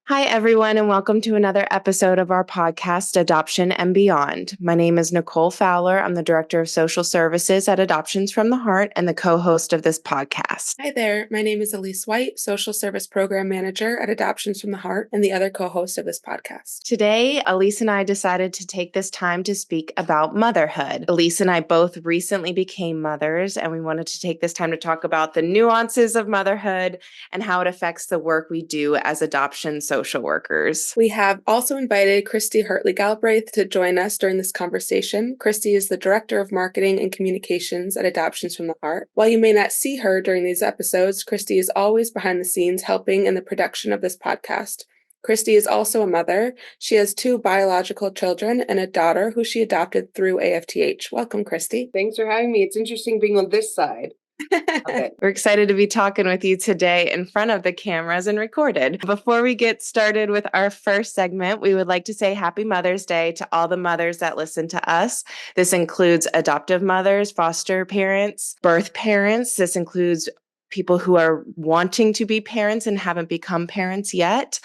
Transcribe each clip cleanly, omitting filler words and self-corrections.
Hi, everyone, and welcome to another episode of our podcast, Adoption and Beyond. My name is Nicole Fowler. I'm the Director of Social Services at Adoptions from the Heart and the co-host of this podcast. Hi there. My name is Alyse White, Social Service Program Manager at Adoptions from the Heart and the other co-host of this podcast. Today, Alyse and I decided to take this time to speak about motherhood. Alyse and I both recently became mothers, and we wanted to take this time to talk about the nuances of motherhood and how it affects the work we do as adoption social workers. We have also invited Kristy Hartley-Galbraith to join us during this conversation. Kristy is the Director of Marketing and Communications at Adoptions from the Heart. While you may not see her during these episodes, Kristy is always behind the scenes helping in the production of this podcast. Kristy is also a mother. She has 2 biological children and a daughter who she adopted through AFTH. Welcome, Kristy. Thanks for having me. It's interesting being on this side. Okay. We're excited to be talking with you today in front of the cameras and recorded. Before we get started with our first segment, we would like to say Happy Mother's Day to all the mothers that listen to us. This includes adoptive mothers, foster parents, birth parents. This includes people who are wanting to be parents and haven't become parents yet,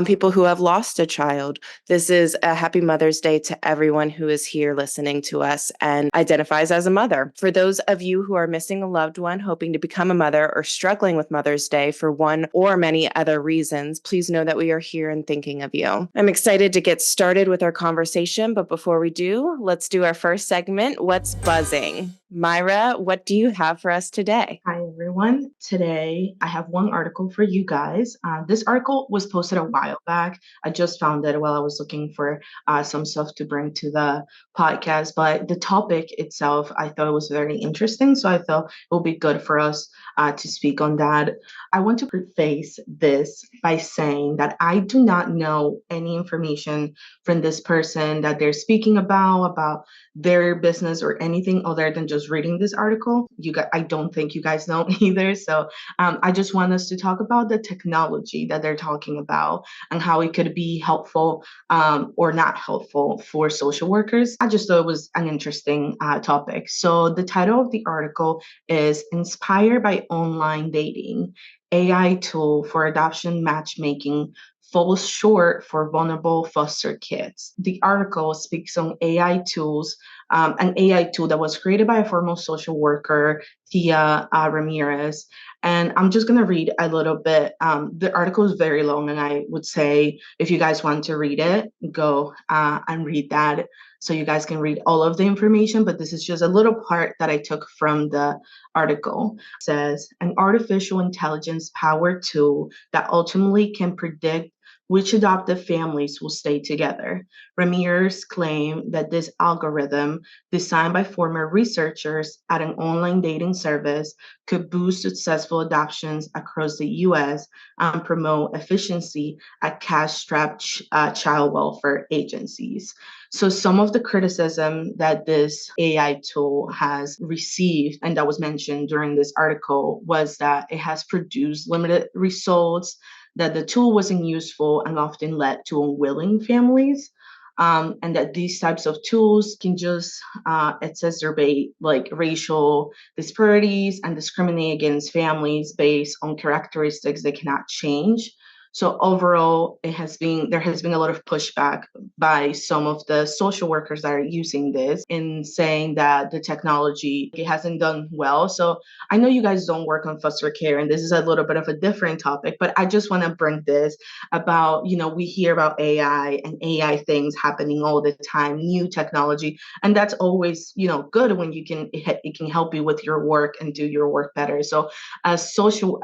people who have lost a child. This is a happy Mother's Day to everyone who is here listening to us and identifies as a mother. For those of you who are missing a loved one, hoping to become a mother, or struggling with Mother's Day for one or many other reasons, please know that we are here and thinking of you. I'm excited to get started with our conversation, but before we do, let's do our first segment, What's Buzzing? Myra, what do you have for us today? Hi, everyone. Today, I have one article for you guys. This article was posted a while back. I just found it while I was looking for some stuff to bring to the podcast. But the topic itself, I thought it was very interesting. So I thought it would be good for us to speak on that. I want to preface this by saying that I do not know any information from this person that they're speaking about their business or anything other than just reading this article. I don't think you guys know either. So I just want us to talk about the technology that they're talking about and how it could be helpful or not helpful for social workers. I just thought it was an interesting topic. So the title of the article is Inspired by Online Dating, AI Tool for Adoption Matchmaking falls short for vulnerable foster kids. The article speaks on AI tools, an AI tool that was created by a former social worker, Tia Ramirez. And I'm just going to read a little bit. The article is very long, and I would say if you guys want to read it, go and read that so you guys can read all of the information. But this is just a little part that I took from the article. It says, an artificial intelligence powered tool that ultimately can predict which adoptive families will stay together. Ramirez claimed that this algorithm, designed by former researchers at an online dating service, could boost successful adoptions across the US and promote efficiency at cash-strapped child welfare agencies. So some of the criticism that this AI tool has received, and that was mentioned during this article, was that it has produced limited results, that the tool wasn't useful and often led to unwilling families, and that these types of tools can just exacerbate like racial disparities and discriminate against families based on characteristics they cannot change. So overall, there has been a lot of pushback by some of the social workers that are using this in saying that the technology it hasn't done well. So I know you guys don't work on foster care, and this is a little bit of a different topic, but I just want to bring this about, we hear about AI and AI things happening all the time, new technology, and that's always, good when it can help you with your work and do your work better. So as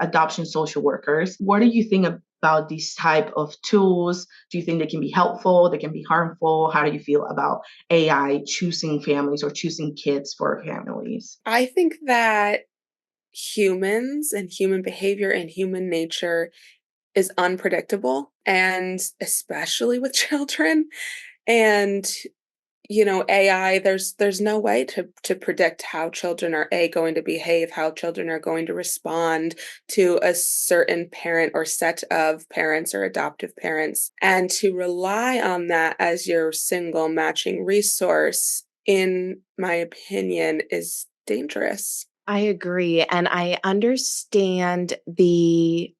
adoption social workers, what do you think about these type of tools? Do you think they can be helpful? They can be harmful? How do you feel about AI choosing families or choosing kids for families? I think that humans and human behavior and human nature is unpredictable, and especially with children. And AI, there's no way to predict how children are going to behave, how children are going to respond to a certain parent or set of parents or adoptive parents. And to rely on that as your single matching resource, in my opinion, is dangerous. I agree. And I understand the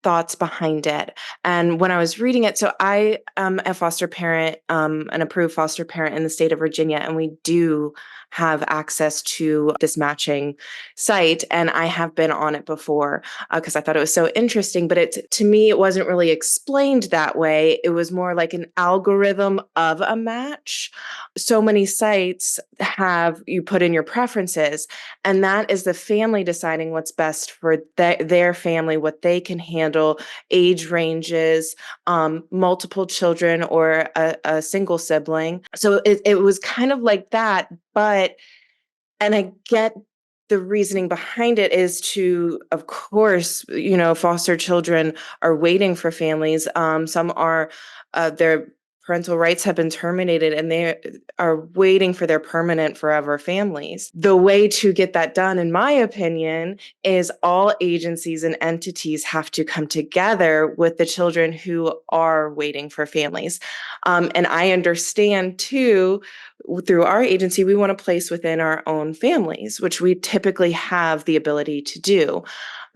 thoughts behind it. And when I was reading it, so I am a foster parent, an approved foster parent in the state of Virginia, and we do have access to this matching site. And I have been on it before because I thought it was so interesting. But to me, it wasn't really explained that way. It was more like an algorithm of a match. So many sites have you put in your preferences, and that is the family deciding what's best for their family, what they can handle, age ranges, multiple children or a single sibling. So it was kind of like that, and I get the reasoning behind it is to, of course, foster children are waiting for families. Some are, their parental rights have been terminated and they are waiting for their permanent forever families. The way to get that done, in my opinion, is all agencies and entities have to come together with the children who are waiting for families. And I understand too, through our agency, we want to place within our own families, which we typically have the ability to do.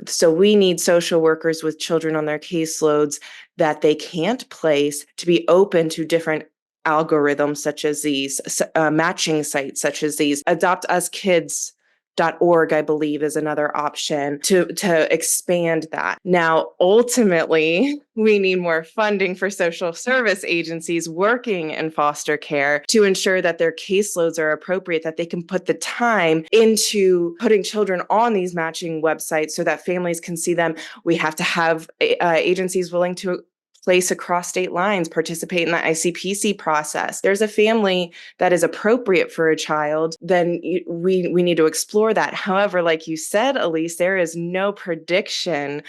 So we need social workers with children on their caseloads that they can't place to be open to different algorithms such as these, matching sites such as these. AdoptUsKids.org, I believe, is another option to expand that. Now, ultimately, we need more funding for social service agencies working in foster care to ensure that their caseloads are appropriate, that they can put the time into putting children on these matching websites so that families can see them. We have to have agencies willing to place across state lines, participate in the ICPC process. There's a family that is appropriate for a child, then we need to explore that. However, like you said, Alyse, there is no prediction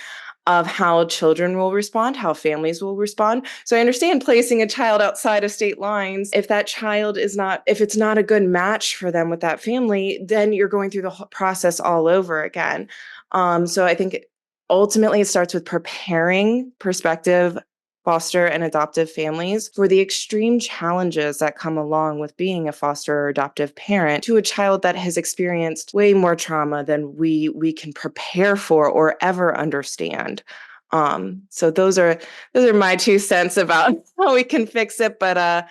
of how children will respond, how families will respond. So I understand placing a child outside of state lines. If that child if it's not a good match for them with that family, then you're going through the whole process all over again. So I think ultimately it starts with preparing prospective foster and adoptive families for the extreme challenges that come along with being a foster or adoptive parent to a child that has experienced way more trauma than we can prepare for or ever understand. So those are my 2 cents about how we can fix it. But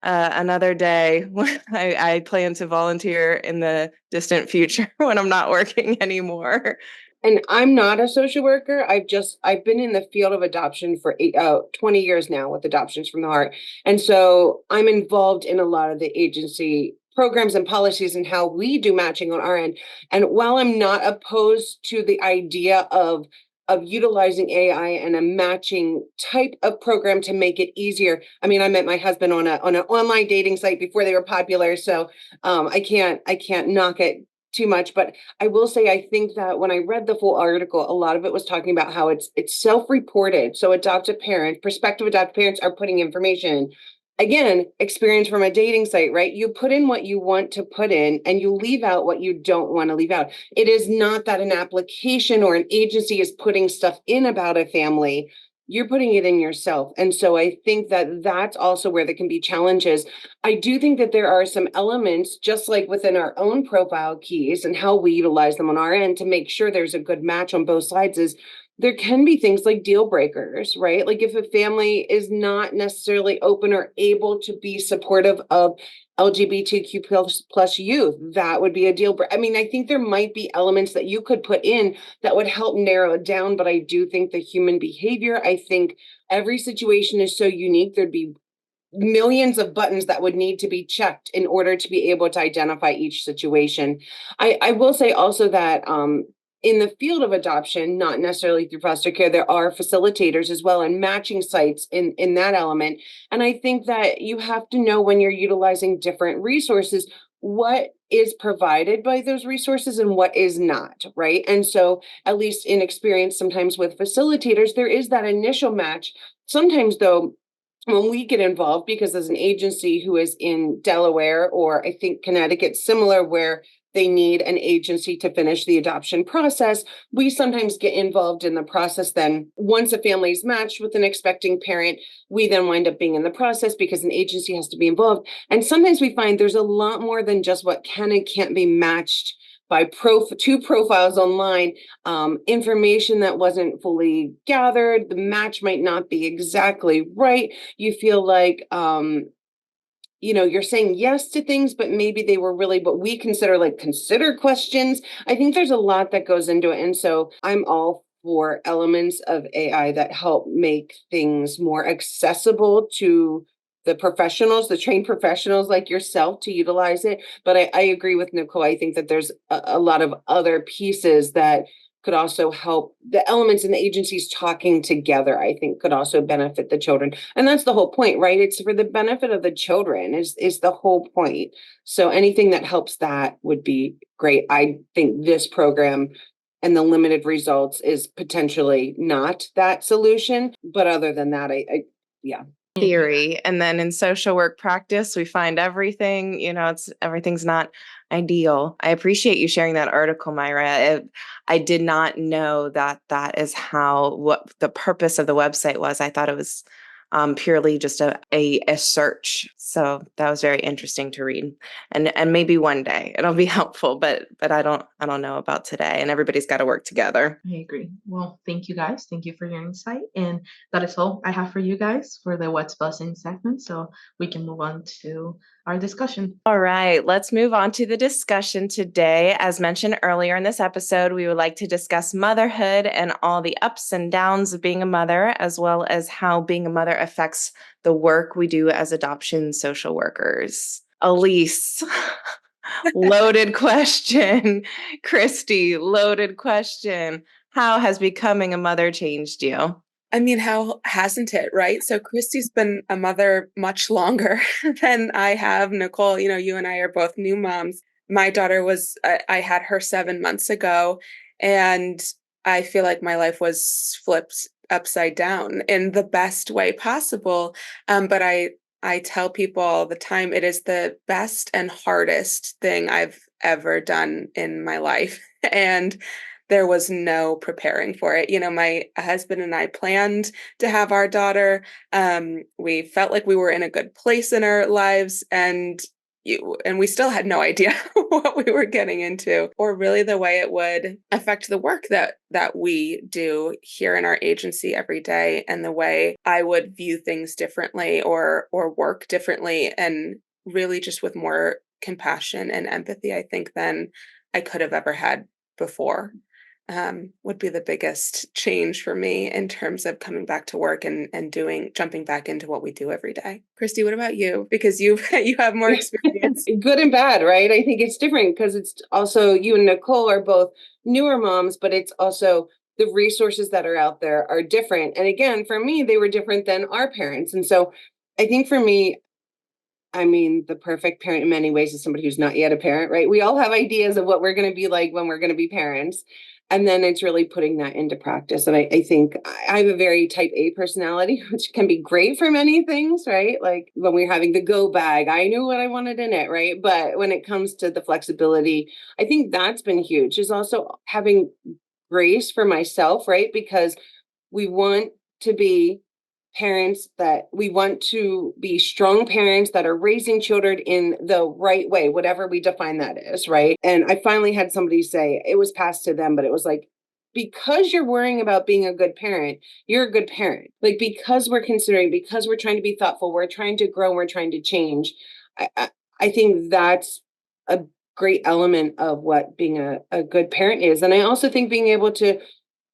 another day, I plan to volunteer in the distant future when I'm not working anymore. And I'm not a social worker. I've been in the field of adoption for 20 years now with Adoptions from the Heart. And so I'm involved in a lot of the agency programs and policies and how we do matching on our end. And while I'm not opposed to the idea of utilizing AI and a matching type of program to make it easier. I mean, I met my husband on an online dating site before they were popular. So I can't knock it too much, but I will say I think that when I read the full article, a lot of it was talking about how it's self-reported. So prospective adoptive parents are putting information. Again, experience from a dating site, right? You put in what you want to put in and you leave out what you don't want to leave out. It is not that an application or an agency is putting stuff in about a family. You're putting it in yourself. And so I think that that's also where there can be challenges. I do think that there are some elements, just like within our own profile keys and how we utilize them on our end to make sure there's a good match on both sides, is there can be things like deal breakers, right? Like if a family is not necessarily open or able to be supportive of LGBTQ plus youth, that would be a deal breaker. I mean, I think there might be elements that you could put in that would help narrow it down, but I do think the human behavior, I think every situation is so unique. There'd be millions of buttons that would need to be checked in order to be able to identify each situation. I will say also that in the field of adoption, not necessarily through foster care, there are facilitators as well and matching sites in that element. And I think that you have to know when you're utilizing different resources, what is provided by those resources and what is not, right? And so at least in experience, sometimes with facilitators, there is that initial match. Sometimes though, when we get involved, because as an agency who is in Delaware or I think Connecticut, similar, where they need an agency to finish the adoption process, we sometimes get involved in the process. Then once a family is matched with an expecting parent, we then wind up being in the process because an agency has to be involved. And sometimes we find there's a lot more than just what can and can't be matched by two profiles online, information that wasn't fully gathered, the match might not be exactly right. You feel like, you're saying yes to things, but maybe they were really what we consider like considered questions. I think there's a lot that goes into it. And so I'm all for elements of AI that help make things more accessible to the professionals, the trained professionals like yourself to utilize it. But I agree with Nicole. I think that there's a lot of other pieces that could also help the elements in the agencies talking together, I think could also benefit the children. And that's the whole point, right? It's for the benefit of the children is the whole point. So anything that helps that would be great. I think this program and the limited results is potentially not that solution. But other than that, yeah. Theory. And then in social work practice, we find everything, everything's not ideal. I appreciate you sharing that article, Myra. I did not know that is what the purpose of the website was. I thought it was purely just a search. So that was very interesting to read. And maybe one day it'll be helpful, but I don't know about today, and everybody's got to work together. I agree. Well, thank you guys. Thank you for your insight. And that is all I have for you guys for the What's Buzzing segment. So we can move on to our discussion. All right, let's move on to the discussion today. As mentioned earlier in this episode, we would like to discuss motherhood and all the ups and downs of being a mother, as well as how being a mother affects the work we do as adoption social workers. Alyse, loaded question. Kristy, loaded question. How has becoming a mother changed you? I mean, how hasn't it, right? So Kristy's been a mother much longer than I have. Nicole, you and I are both new moms. My daughter I had her 7 months ago, and I feel like my life was flipped upside down in the best way possible. But I tell people all the time, it is the best and hardest thing I've ever done in my life. And there was no preparing for it. My husband and I planned to have our daughter. We felt like we were in a good place in our lives, and we still had no idea what we were getting into, or really the way it would affect the work that we do here in our agency every day, and the way I would view things differently or work differently, and really just with more compassion and empathy, I think, than I could have ever had before. Would be the biggest change for me in terms of coming back to work and jumping back into what we do every day. Kristy, what about you? Because you have more experience. Good and bad, right? I think it's different because it's also you and Nicole are both newer moms, but it's also the resources that are out there are different. And again, for me, they were different than our parents. And so I think for me, I mean, the perfect parent in many ways is somebody who's not yet a parent, right? We all have ideas of what we're going to be like when we're going to be parents. And then it's really putting that into practice. And I think I have a very type A personality, which can be great for many things, right? Like when we're having the go bag, I knew what I wanted in it, right? But when it comes to the flexibility, I think that's been huge, is also having grace for myself, right? Because we want to be we want to be strong parents that are raising children in the right way, whatever we define that is, right? And I finally had somebody say, it was passed to them, but it was like, because you're worrying about being a good parent, you're a good parent. Like, because we're trying to be thoughtful, we're trying to grow, we're trying to change. I think that's a great element of what being a good parent is. And I also think being able to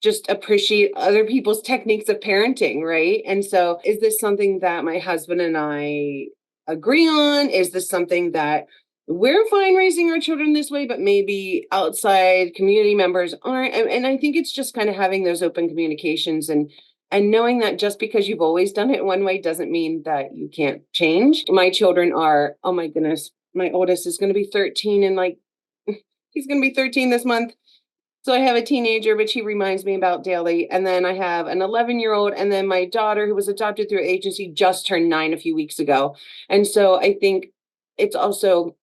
just appreciate other people's techniques of parenting, right? And so is this something that my husband and I agree on? Is this something that we're fine raising our children this way, but maybe outside community members aren't? And I think it's just kind of having those open communications and knowing that just because you've always done it one way doesn't mean that you can't change. My children are, oh my goodness, my oldest is going to be 13 and he's going to be 13 this month. So I have a teenager, which he reminds me about daily. And then I have an 11-year-old. And then my daughter, who was adopted through agency, just turned 9 a few weeks ago. And so I think it's also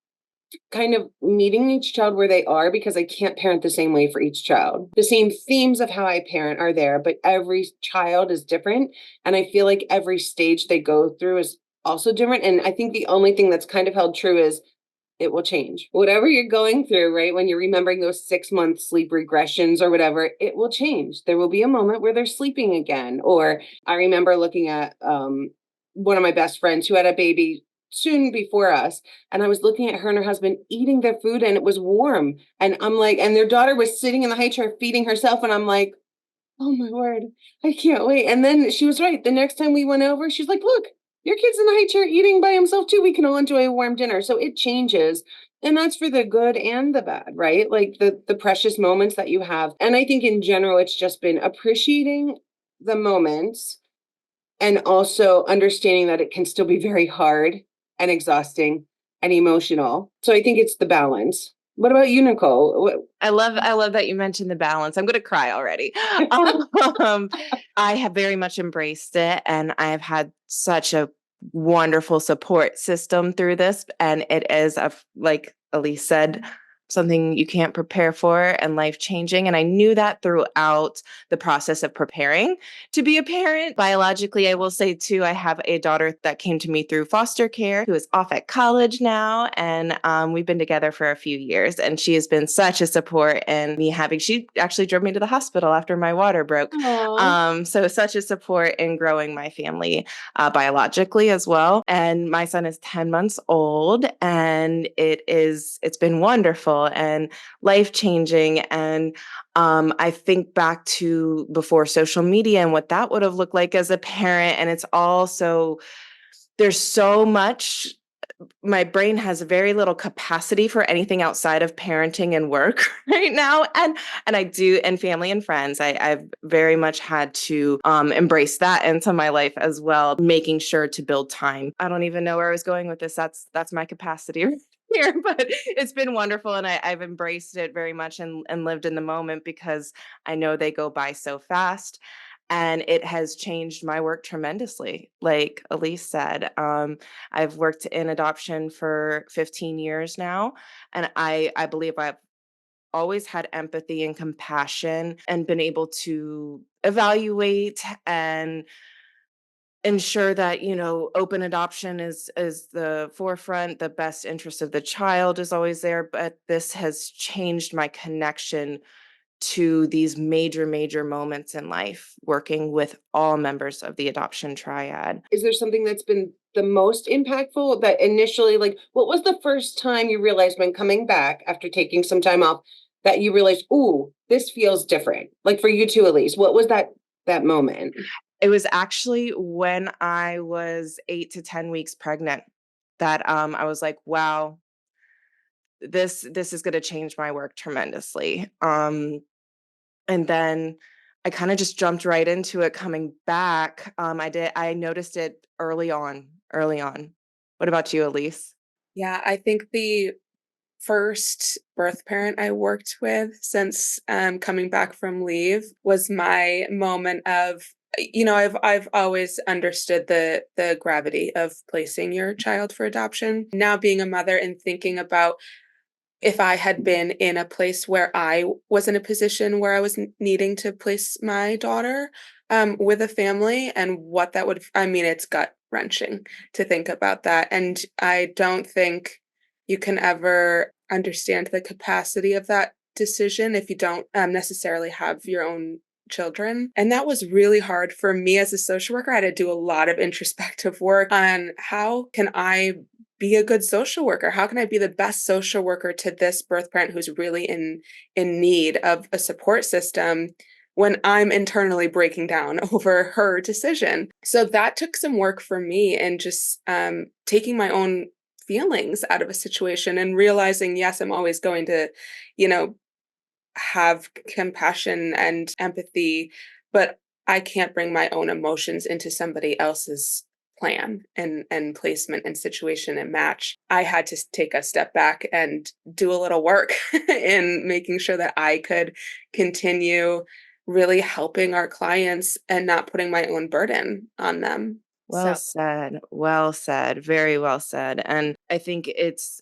kind of meeting each child where they are, because I can't parent the same way for each child. The same themes of how I parent are there, but every child is different. And I feel like every stage they go through is also different. And I think the only thing that's kind of held true is it will change. Whatever you're going through, right? When you're remembering those 6-month sleep regressions or whatever, it will change. There will be a moment where they're sleeping again. Or I remember looking at one of my best friends who had a baby soon before us. And I was looking at her and her husband eating their food and it was warm. And I'm like, and their daughter was sitting in the high chair feeding herself. And I'm like, oh my word, I can't wait. And then she was right. The next time we went over, she's like, look, your kid's in the high chair eating by himself too. We can all enjoy a warm dinner. So it changes. And that's for the good and the bad, right? Like the precious moments that you have. And I think in general, it's just been appreciating the moments and also understanding that it can still be very hard and exhausting and emotional. So I think it's the balance. What about you, Nicole? I love that you mentioned the balance. I'm going to cry already. I have very much embraced it, and I have had such a wonderful support system through this. And it is, like Alyse said, something you can't prepare for and life changing. And I knew that throughout the process of preparing to be a parent. Biologically, I will say too, I have a daughter that came to me through foster care who is off at college now. And we've been together for a few years. And she has been such a support in me she actually drove me to the hospital after my water broke. So such a support in growing my family biologically as well. And my son is 10 months old, and it's been wonderful and life-changing. And I think back to before social media and what that would have looked like as a parent. And it's also, there's so much, my brain has very little capacity for anything outside of parenting and work right now. And I do, and family and friends. I've very much had to embrace that into my life as well, making sure to build time. I don't even know where I was going with this. That's my capacity right here, but it's been wonderful. And I've embraced it very much and lived in the moment, because I know they go by so fast. And it has changed my work tremendously. Like Alyse said, I've worked in adoption for 15 years now, and I believe I've always had empathy and compassion and been able to evaluate and ensure that, open adoption is the forefront. The best interest of the child is always there. But this has changed my connection to these major, major moments in life, working with all members of the adoption triad. Is there something that's been the most impactful that initially, like, what was the first time you realized when coming back after taking some time off that you realized, ooh, this feels different? Like for you too, Alyse, what was that moment? It was actually when I was 8 to 10 weeks pregnant that I was like, wow, this is going to change my work tremendously. And then I kind of just jumped right into it coming back. I noticed it early on, early on. What about you, Alyse? Yeah, I think the first birth parent I worked with since coming back from leave was my moment of, I've always understood the gravity of placing your child for adoption. Now being a mother and thinking about if I had been in a place where I was in a position where I was needing to place my daughter with a family, and what that would, I mean, it's gut wrenching to think about that. And I don't think you can ever understand the capacity of that decision if you don't necessarily have your own children. And that was really hard for me as a social worker. I had to do a lot of introspective work on how can I be a good social worker? How can I be the best social worker to this birth parent who's really in need of a support system when I'm internally breaking down over her decision? So that took some work for me, and just taking my own feelings out of a situation and realizing, yes, I'm always going to, you know, have compassion and empathy, but I can't bring my own emotions into somebody else's plan and placement and situation and match. I had to take a step back and do a little work in making sure that I could continue really helping our clients and not putting my own burden on them. Well So said. Well said. Very well said. And I think it's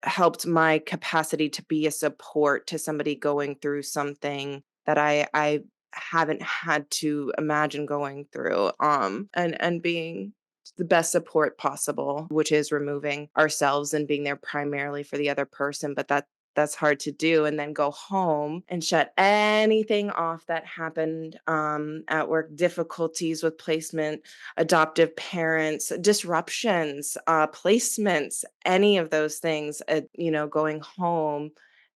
helped my capacity to be a support to somebody going through something that I haven't had to imagine going through. And being the best support possible, which is removing ourselves and being there primarily for the other person. But that's hard to do, and then go home and shut anything off that happened at work, difficulties with placement, adoptive parents, disruptions, placements, any of those things, going home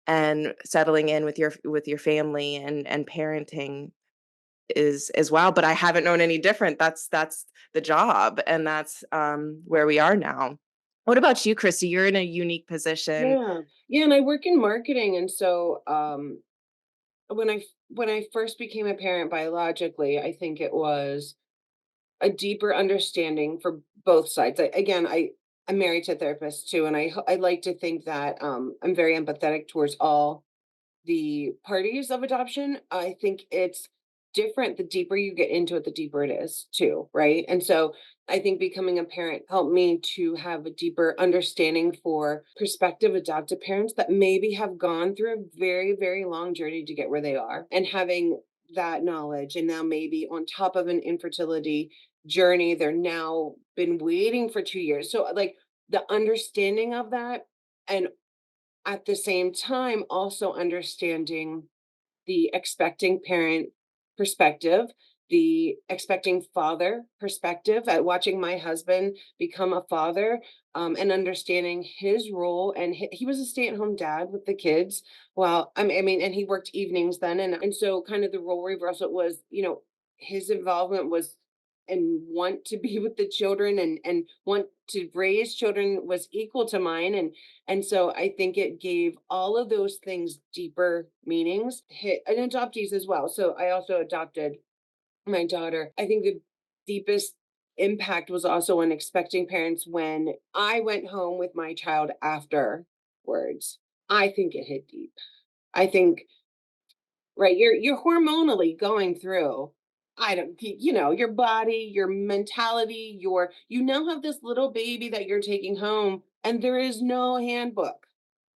and settling in with your family and parenting is as well. But I haven't known any different. That's the job, and that's where we are now. What about you, Kristy? You're in a unique position. Yeah. Yeah, and I work in marketing, and so when I first became a parent biologically, I think it was a deeper understanding for both sides. I'm married to a therapist too, and I like to think that I'm very empathetic towards all the parties of adoption. I think it's different the deeper you get into it, the deeper it is too, right? And so I think becoming a parent helped me to have a deeper understanding for prospective adoptive parents that maybe have gone through a very, very long journey to get where they are. And having that knowledge, and now maybe on top of an infertility journey, they're now been waiting for 2 years. So like the understanding of that, and at the same time also understanding the expecting parent perspective, the expecting father perspective, at watching my husband become a father, and understanding his role. And he was a stay-at-home dad with the kids. Well, I mean, and he worked evenings then, and so kind of the role reversal was, his involvement was and want to be with the children, and want to raise children was equal to mine. And so I think it gave all of those things deeper meanings, hit and adoptees as well. So I also adopted my daughter. I think the deepest impact was also on expecting parents when I went home with my child afterwards. I think it hit deep. I think, right, you're hormonally going through, I don't your body, your mentality, you now have this little baby that you're taking home, and there is no handbook.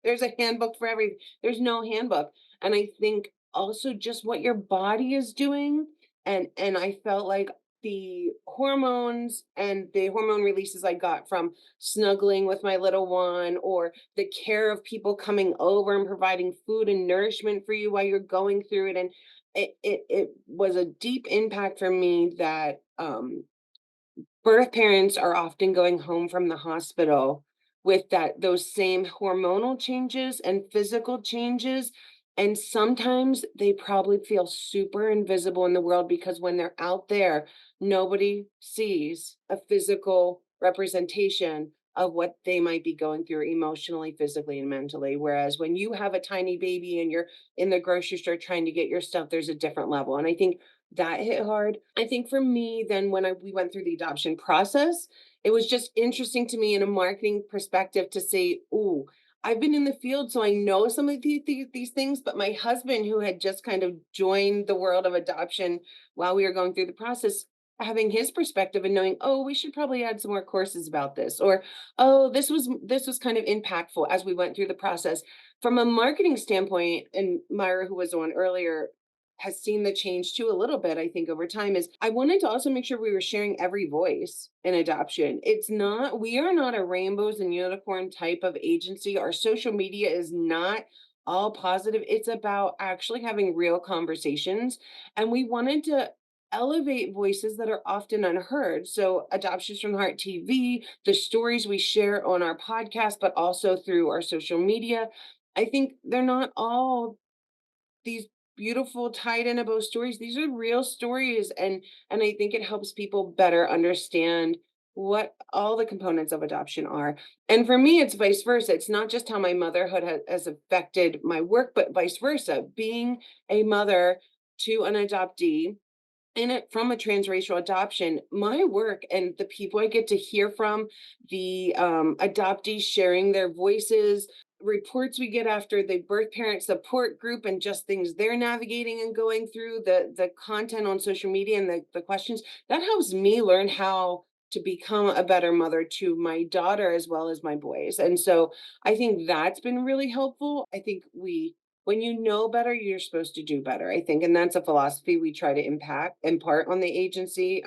There's a handbook for everything. There's no handbook. And I think also just what your body is doing. And I felt like the hormones and the hormone releases I got from snuggling with my little one, or the care of people coming over and providing food and nourishment for you while you're going through it. And it was a deep impact for me that birth parents are often going home from the hospital with those same hormonal changes and physical changes, and sometimes they probably feel super invisible in the world, because when they're out there, nobody sees a physical representation of what they might be going through emotionally, physically, and mentally. Whereas when you have a tiny baby and you're in the grocery store trying to get your stuff, there's a different level. And I think that hit hard. I think for me, then when we went through the adoption process, it was just interesting to me in a marketing perspective to say, "Ooh, I've been in the field, so I know some of these things." But my husband, who had just kind of joined the world of adoption while we were going through the process, having his perspective and knowing, "Oh, we should probably add some more courses about this," or, "Oh, this was kind of impactful as we went through the process." From a marketing standpoint, and Myra, who was on earlier, has seen the change too a little bit, I think, over time, is I wanted to also make sure we were sharing every voice in adoption. We are not a rainbows and unicorn type of agency. Our social media is not all positive. It's about actually having real conversations. And we wanted to elevate voices that are often unheard. So Adoptions from the Heart TV, the stories we share on our podcast, but also through our social media. I think they're not all these beautiful tied in a bow stories. These are real stories, and I think it helps people better understand what all the components of adoption are. And for me, it's vice versa. It's not just how my motherhood has affected my work, but vice versa. Being a mother to an adoptee in it from a transracial adoption, my work and the people I get to hear from, the adoptees sharing their voices, reports we get after the birth parent support group, and just things they're navigating and going through, the content on social media, and the questions, that helps me learn how to become a better mother to my daughter as well as my boys. And so I think that's been really helpful. I think when you know better, you're supposed to do better, I think. And that's a philosophy we try to impart on the agency.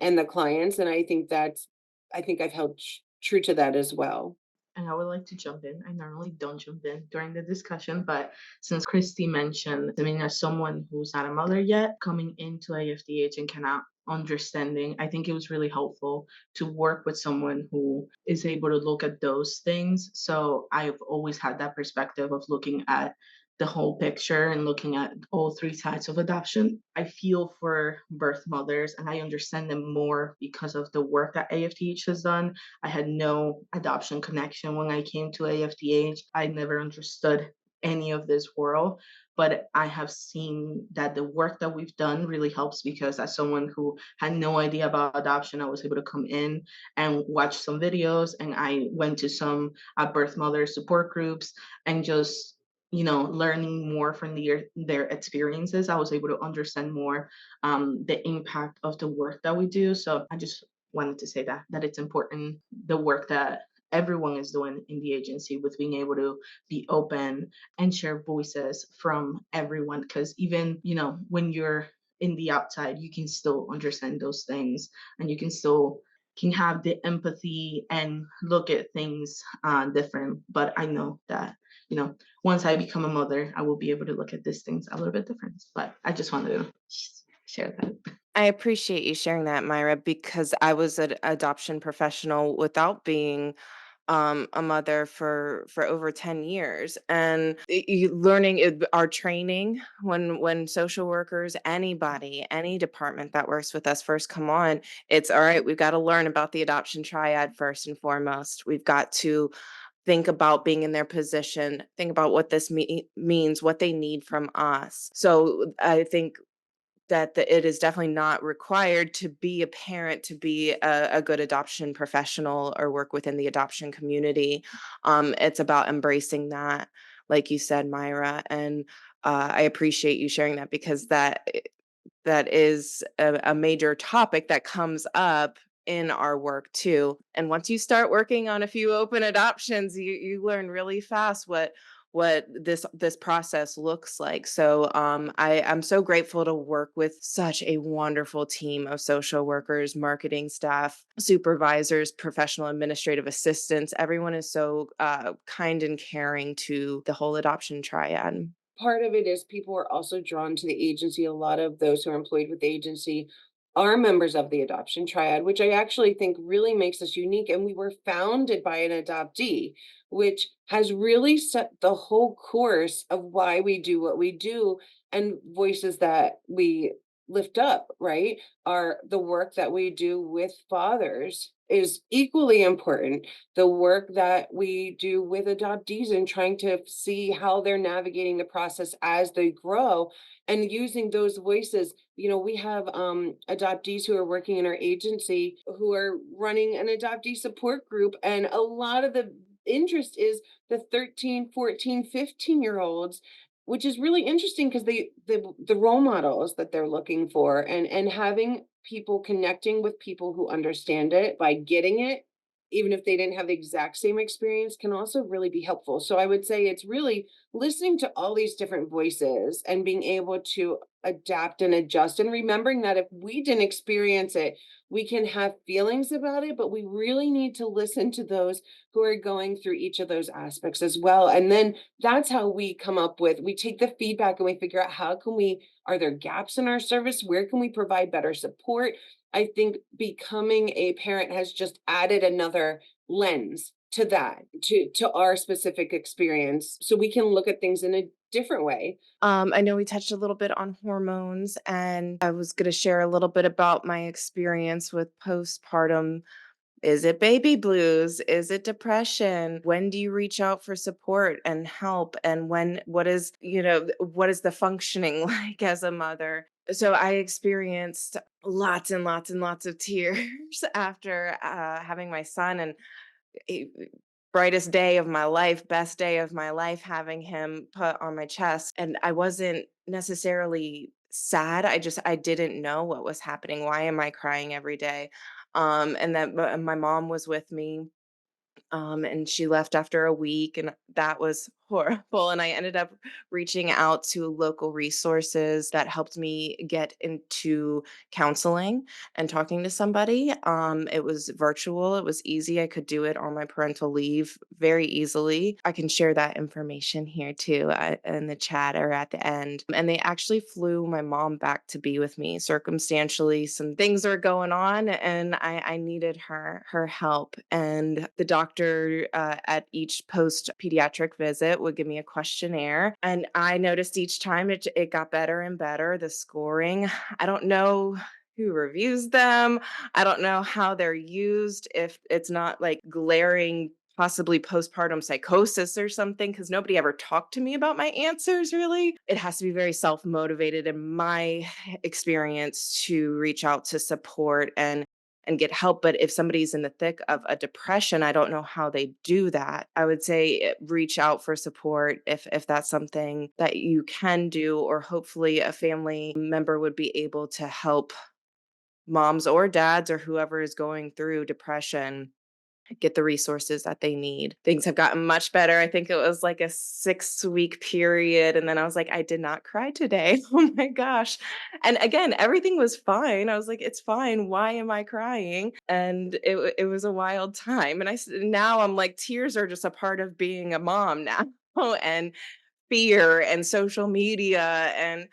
and the clients. And I think I've held true to that as well. And I would like to jump in. I normally don't jump in during the discussion, but since Kristy mentioned, I mean, as someone who's not a mother yet, coming into AFTH and cannot understanding, I think it was really helpful to work with someone who is able to look at those things. So I've always had that perspective of looking at the whole picture and looking at all three sides of adoption. I feel for birth mothers and I understand them more because of the work that AFTH has done. I had no adoption connection when I came to AFTH. I never understood any of this world, but I have seen that the work that we've done really helps because as someone who had no idea about adoption, I was able to come in and watch some videos and I went to some birth mother support groups and just learning more from their experiences. I was able to understand more the impact of the work that we do. So I just wanted to say that it's important the work that everyone is doing in the agency with being able to be open and share voices from everyone because even when you're in the outside you can still understand those things and you can have the empathy and look at things different. But I know that once I become a mother I will be able to look at these things a little bit different. But I just wanted to share that. I appreciate you sharing that, Myra, because I was an adoption professional without being a mother for over 10 years, and learning our training when social workers, anybody, any department that works with us first come on, it's all right. We've got to learn about the adoption triad first and foremost. We've got to think about being in their position, think about what this means, what they need from us. So I think that it is definitely not required to be a parent to be a good adoption professional or work within the adoption community. It's about embracing that, like you said, Myra, and I appreciate you sharing that because that is a major topic that comes up in our work too. And once you start working on a few open adoptions, you learn really fast what this process looks like. So I'm so grateful to work with such a wonderful team of social workers, marketing staff, supervisors, professional administrative assistants. Everyone is so kind and caring to the whole adoption triad. Part of it is people are also drawn to the agency. A lot of those who are employed with the agency are members of the adoption triad, which I actually think really makes us unique. And we were founded by an adoptee, which has really set the whole course of why we do what we do and voices that we lift up, right? Are the work that we do with fathers is equally important. The work that we do with adoptees and trying to see how they're navigating the process as they grow and using those voices. We have adoptees who are working in our agency who are running an adoptee support group, and a lot of the interest is the 13, 14, 15-year olds, which is really interesting because the role models that they're looking for, and having people connecting with people who understand it by getting it, even if they didn't have the exact same experience, can also really be helpful. So I would say it's really listening to all these different voices and being able to adapt and adjust and remembering that if we didn't experience it, we can have feelings about it, but we really need to listen to those who are going through each of those aspects as well. And then that's how we take the feedback and we figure out are there gaps in our service? Where can we provide better support? I think becoming a parent has just added another lens to that, to our specific experience. So we can look at things in a different way. I know we touched a little bit on hormones, and I was going to share a little bit about my experience with postpartum. Is it baby blues? Is it depression? When do you reach out for support and help? And what is the functioning like as a mother? So I experienced lots and lots and lots of tears after having my son, and a brightest day of my life, best day of my life, having him put on my chest. And I wasn't necessarily sad. I didn't know what was happening. Why am I crying every day? And that my mom was with me. And she left after a week, and that was horrible. And I ended up reaching out to local resources that helped me get into counseling and talking to somebody. It was virtual, it was easy. I could do it on my parental leave very easily. I can share that information here too in the chat or at the end. And they actually flew my mom back to be with me. Circumstantially, some things are going on, and I needed her help. And the doctor at each post pediatric visit would give me a questionnaire, and I noticed each time it got better and better. The scoring, I don't know who reviews them. I don't know how they're used, if it's not like glaring, possibly postpartum psychosis or something, because nobody ever talked to me about my answers really. It has to be very self motivated in my experience to reach out to support and get help. But if somebody's in the thick of a depression, I don't know how they do that. I would say reach out for support if that's something that you can do, or hopefully a family member would be able to help moms or dads or whoever is going through depression get the resources that they need. Things have gotten much better. I think it was like a 6-week period. And then I was like, I did not cry today. Oh my gosh. And again, everything was fine. I was like, it's fine. Why am I crying? And it was a wild time. And now I'm like, tears are just a part of being a mom now. And fear and social media and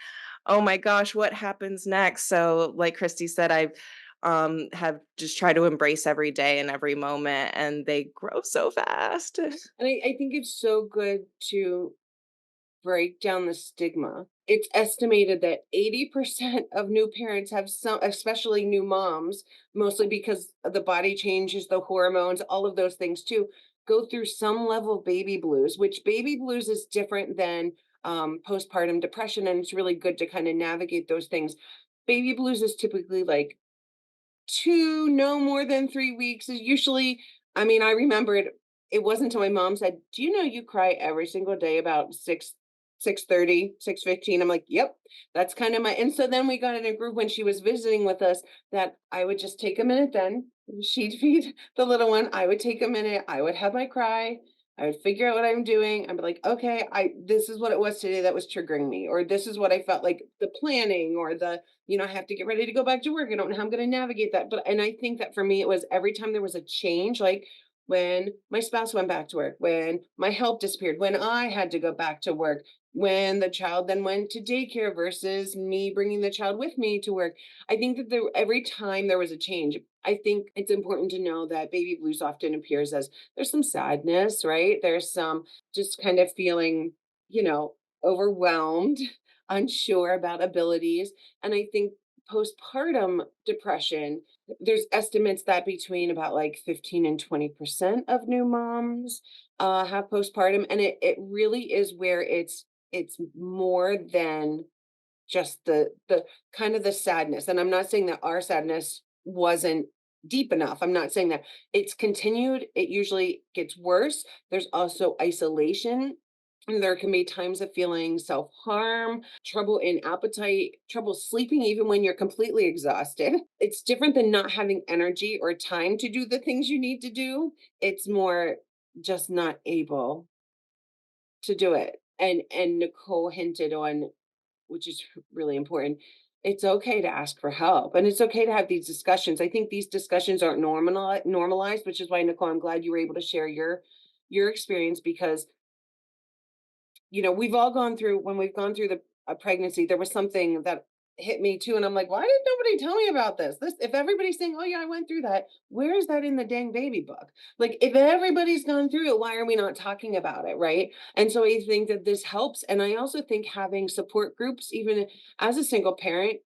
oh my gosh, what happens next? So like Kristy said, I have just tried to embrace every day and every moment, and they grow so fast. And I think it's so good to break down the stigma. It's estimated that 80% of new parents have some, especially new moms, mostly because of the body changes, the hormones, all of those things too, go through some level of baby blues, which baby blues is different than postpartum depression. And it's really good to kind of navigate those things. Baby blues is typically like 2, no more than 3 weeks is usually. I mean, I remember it wasn't until my mom said, "Do you know you cry every single day about 6:30, 6:15?" I'm like, "Yep, that's kind of my." And so then we got in a group when she was visiting with us that I would just take a minute then, she'd feed the little one, I would take a minute, I would have my cry, I would figure out what I'm doing. I'd be like, "Okay, I this is what it was today that was triggering me," or "This is what I felt like the planning or the I have to get ready to go back to work. I don't know how I'm going to navigate that." But and I think that for me, it was every time there was a change, like when my spouse went back to work, when my help disappeared, when I had to go back to work, when the child then went to daycare versus me bringing the child with me to work. I think that every time there was a change, I think it's important to know that baby blues often appears as there's some sadness, right? There's some just kind of feeling, you know, overwhelmed, unsure about abilities. And I think postpartum depression, there's estimates that between about like 15 and 20% of new moms have postpartum. And it really is where it's more than just the kind of the sadness. And I'm not saying that our sadness wasn't deep enough. I'm not saying that it's continued. It usually gets worse. There's also isolation. And there can be times of feeling self harm, trouble in appetite, trouble sleeping, even when you're completely exhausted. It's different than not having energy or time to do the things you need to do. It's more just not able to do it. And Nicole hinted on, which is really important. It's okay to ask for help, and it's okay to have these discussions. I think these discussions aren't normalized, which is why, Nicole, I'm glad you were able to share your experience because we've all gone through when we've gone through the a pregnancy, there was something that hit me too. And I'm like, why did nobody tell me about this? If everybody's saying, oh yeah, I went through that, where is that in the dang baby book? Like, if everybody's gone through it, why are we not talking about it? Right. And so I think that this helps. And I also think having support groups, even as a single parent,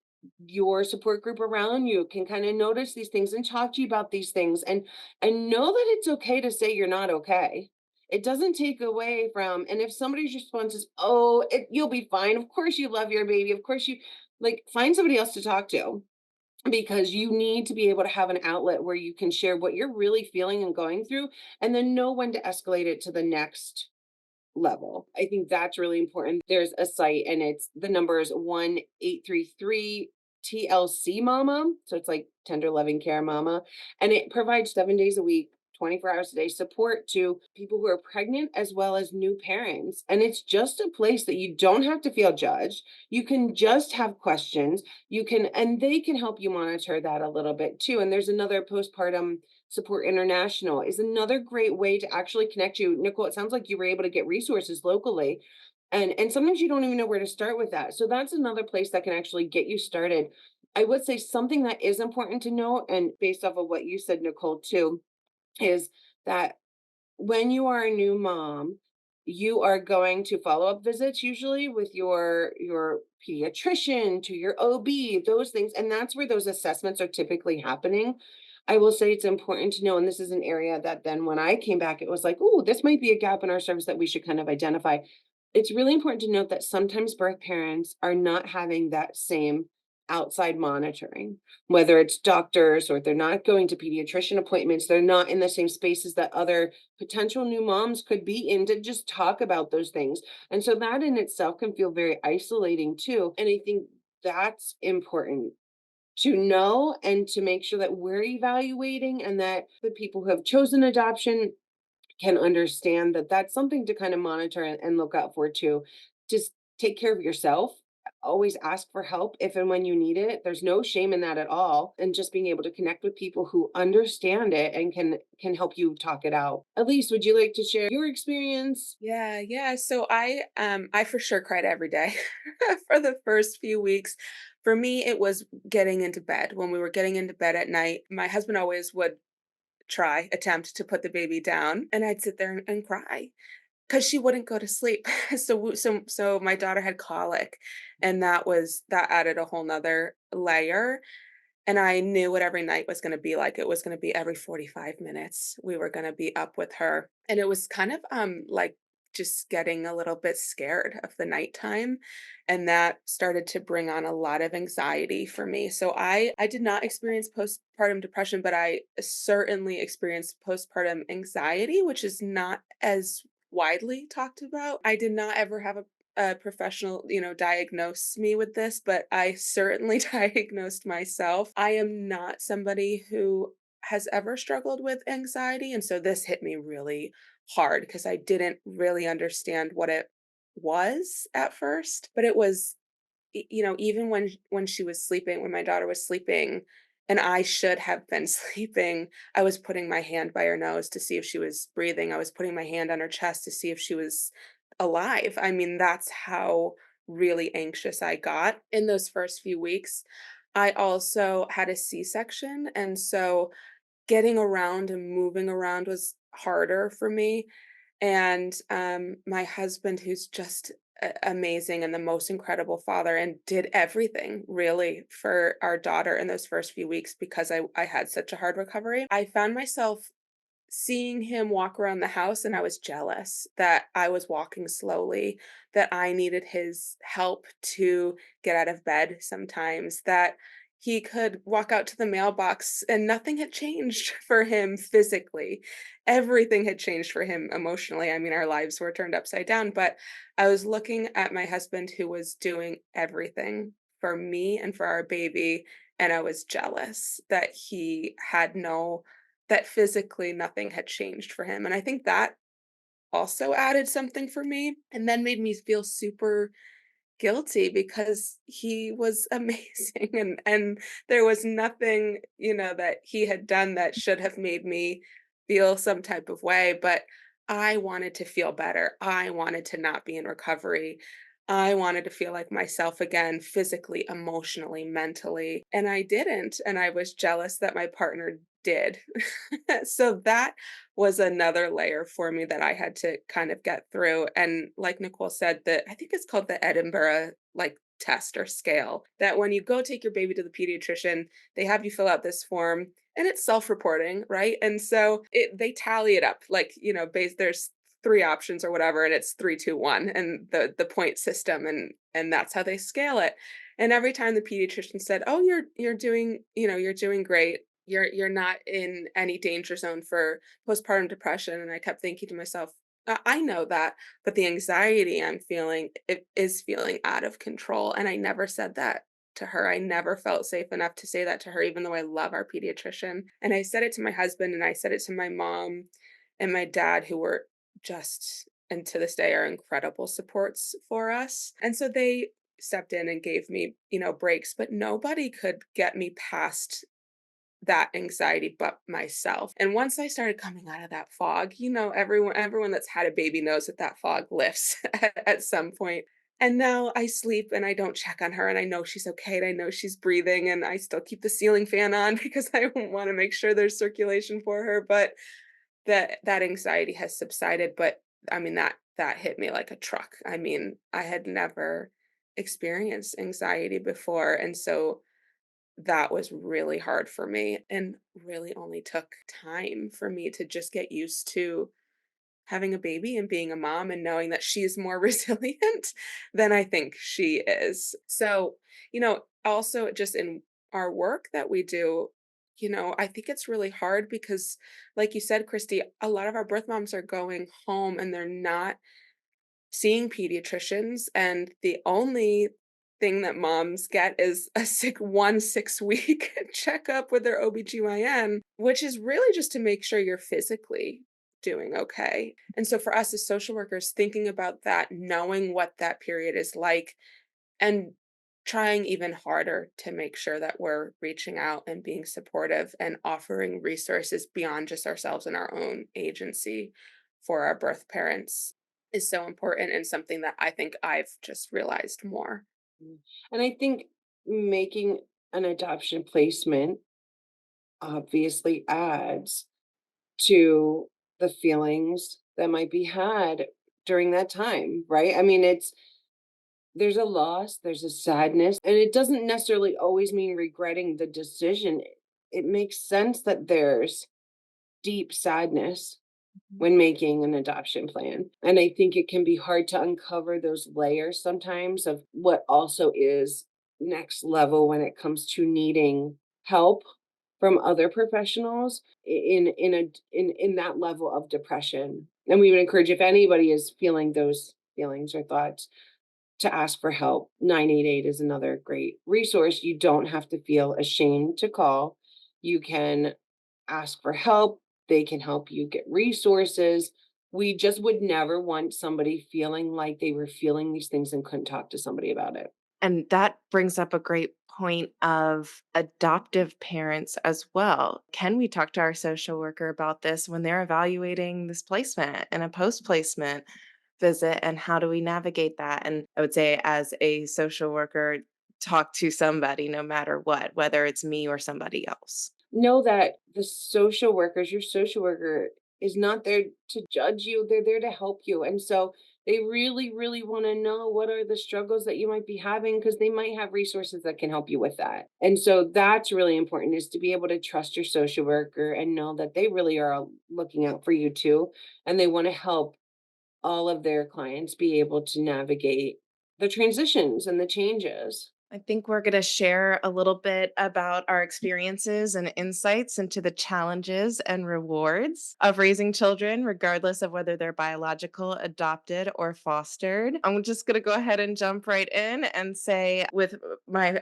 your support group around you can kind of notice these things and talk to you about these things and know that it's okay to say you're not okay. It doesn't take away from, and if somebody's response is, "Oh, you'll be fine. Of course you love your baby. Of course you," like, find somebody else to talk to because you need to be able to have an outlet where you can share what you're really feeling and going through and then know when to escalate it to the next level. I think that's really important. There's a site and it's the number is 1-833 TLC Mama. So it's like Tender Loving Care Mama. And it provides 7 days a week 24 hours a day support to people who are pregnant as well as new parents. And it's just a place that you don't have to feel judged. You can just have questions. You can, and they can help you monitor that a little bit too. And there's another postpartum support international is another great way to actually connect you. Nicole, it sounds like you were able to get resources locally. And sometimes you don't even know where to start with that. So that's another place that can actually get you started. I would say something that is important to know, and based off of what you said, Nicole, too, is that when you are a new mom, you are going to follow-up visits usually with your pediatrician, to your OB, those things, and that's where those assessments are typically happening. I will say it's important to know, and this is an area that then when I came back, it was like, oh, this might be a gap in our service that we should kind of identify. It's really important to note that sometimes birth parents are not having that same outside monitoring, whether it's doctors or they're not going to pediatrician appointments, they're not in the same spaces that other potential new moms could be in to just talk about those things. And so that in itself can feel very isolating too. And I think that's important to know and to make sure that we're evaluating and that the people who have chosen adoption can understand that that's something to kind of monitor and look out for too. Just take care of yourself. Always ask for help if and when you need it. There's no shame in that at all. And just being able to connect with people who understand it and can help you talk it out. Alyse, would you like to share your experience? Yeah. So I for sure cried every day for the first few weeks. For me, it was getting into bed. When we were getting into bed at night, my husband always would attempt to put the baby down, and I'd sit there and cry because she wouldn't go to sleep. So my daughter had colic, and that added a whole nother layer. And I knew what every night was gonna be like. It was gonna be every 45 minutes, we were gonna be up with her. And it was kind of, like, just getting a little bit scared of the nighttime, and that started to bring on a lot of anxiety for me. So I did not experience postpartum depression, but I certainly experienced postpartum anxiety, which is not as widely talked about. I did not ever have a professional, diagnose me with this, but I certainly diagnosed myself. I am not somebody who has ever struggled with anxiety. And so this hit me really hard because I didn't really understand what it was at first. But it was, even when she was sleeping, when my daughter was sleeping, and I should have been sleeping, I was putting my hand by her nose to see if she was breathing. I was putting my hand on her chest to see if she was alive. I mean, that's how really anxious I got in those first few weeks. I also had a C-section, and so getting around and moving around was harder for me. And my husband, who's just amazing and the most incredible father, and did everything really for our daughter in those first few weeks because I had such a hard recovery. I found myself seeing him walk around the house, and I was jealous that I was walking slowly, that I needed his help to get out of bed sometimes, that he could walk out to the mailbox and nothing had changed for him physically. Everything had changed for him emotionally. I mean, our lives were turned upside down, but I was looking at my husband who was doing everything for me and for our baby, and I was jealous that he had no that physically nothing had changed for him, and I think that also added something for me, and then made me feel super guilty because he was amazing, and there was nothing, that he had done that should have made me feel some type of way, but I wanted to feel better. I wanted to not be in recovery. I wanted to feel like myself again, physically, emotionally, mentally, and I didn't, and I was jealous that my partner did. So that was another layer for me that I had to kind of get through. And like Nicole said, that I think it's called the Edinburgh like test or scale, that when you go take your baby to the pediatrician, they have you fill out this form and it's self-reporting, right? And so they tally it up like, there's three options or whatever, and it's 3, 2, 1, and the point system, and that's how they scale it. And every time the pediatrician said, "Oh, you're doing, you're doing great. You're not in any danger zone for postpartum depression." And I kept thinking to myself, I know that, but the anxiety I'm feeling, it is feeling out of control." And I never said that to her. I never felt safe enough to say that to her, even though I love our pediatrician. And I said it to my husband and I said it to my mom and my dad, who were just, and to this day are incredible supports for us. And so they stepped in and gave me, breaks, but nobody could get me past that anxiety but myself. And once I started coming out of that fog, everyone that's had a baby knows that that fog lifts at some point. And now I sleep and I don't check on her and I know she's okay and I know she's breathing and I still keep the ceiling fan on because I want to make sure there's circulation for her, but that anxiety has subsided. But I mean that hit me like a truck. I mean, I had never experienced anxiety before, and so that was really hard for me and really only took time for me to just get used to having a baby and being a mom and knowing that she's more resilient than I think she is. So, also just in our work that we do, I think it's really hard because, like you said, Kristy, a lot of our birth moms are going home and they're not seeing pediatricians, and the only thing that moms get is a 6-week checkup with their OBGYN, which is really just to make sure you're physically doing okay. And so for us as social workers, thinking about that, knowing what that period is like, and trying even harder to make sure that we're reaching out and being supportive and offering resources beyond just ourselves and our own agency for our birth parents is so important and something that I think I've just realized more. Mm. And I think making an adoption placement obviously adds to the feelings that might be had during that time, right? I mean, there's a loss, there's a sadness, and it doesn't necessarily always mean regretting the decision. It makes sense that there's deep sadness when making an adoption plan. And I think it can be hard to uncover those layers sometimes of what also is next level when it comes to needing help from other professionals in that level of depression. And we would encourage, if anybody is feeling those feelings or thoughts, to ask for help. 988 is another great resource. You don't have to feel ashamed to call. You can ask for help. They can help you get resources. We just would never want somebody feeling like they were feeling these things and couldn't talk to somebody about it. And that brings up a great point of adoptive parents as well. Can we talk to our social worker about this when they're evaluating this placement and a post placement visit? And how do we navigate that? And I would say, as a social worker, talk to somebody no matter what, whether it's me or somebody else. Know that your social worker is not there to judge you. They're there to help you. And so they really, really want to know what are the struggles that you might be having because they might have resources that can help you with that. And so that's really important, is to be able to trust your social worker and know that they really are looking out for you too. And they want to help all of their clients be able to navigate the transitions and the changes. I think we're going to share a little bit about our experiences and insights into the challenges and rewards of raising children, regardless of whether they're biological, adopted, or fostered. I'm just going to go ahead and jump right in and say, with my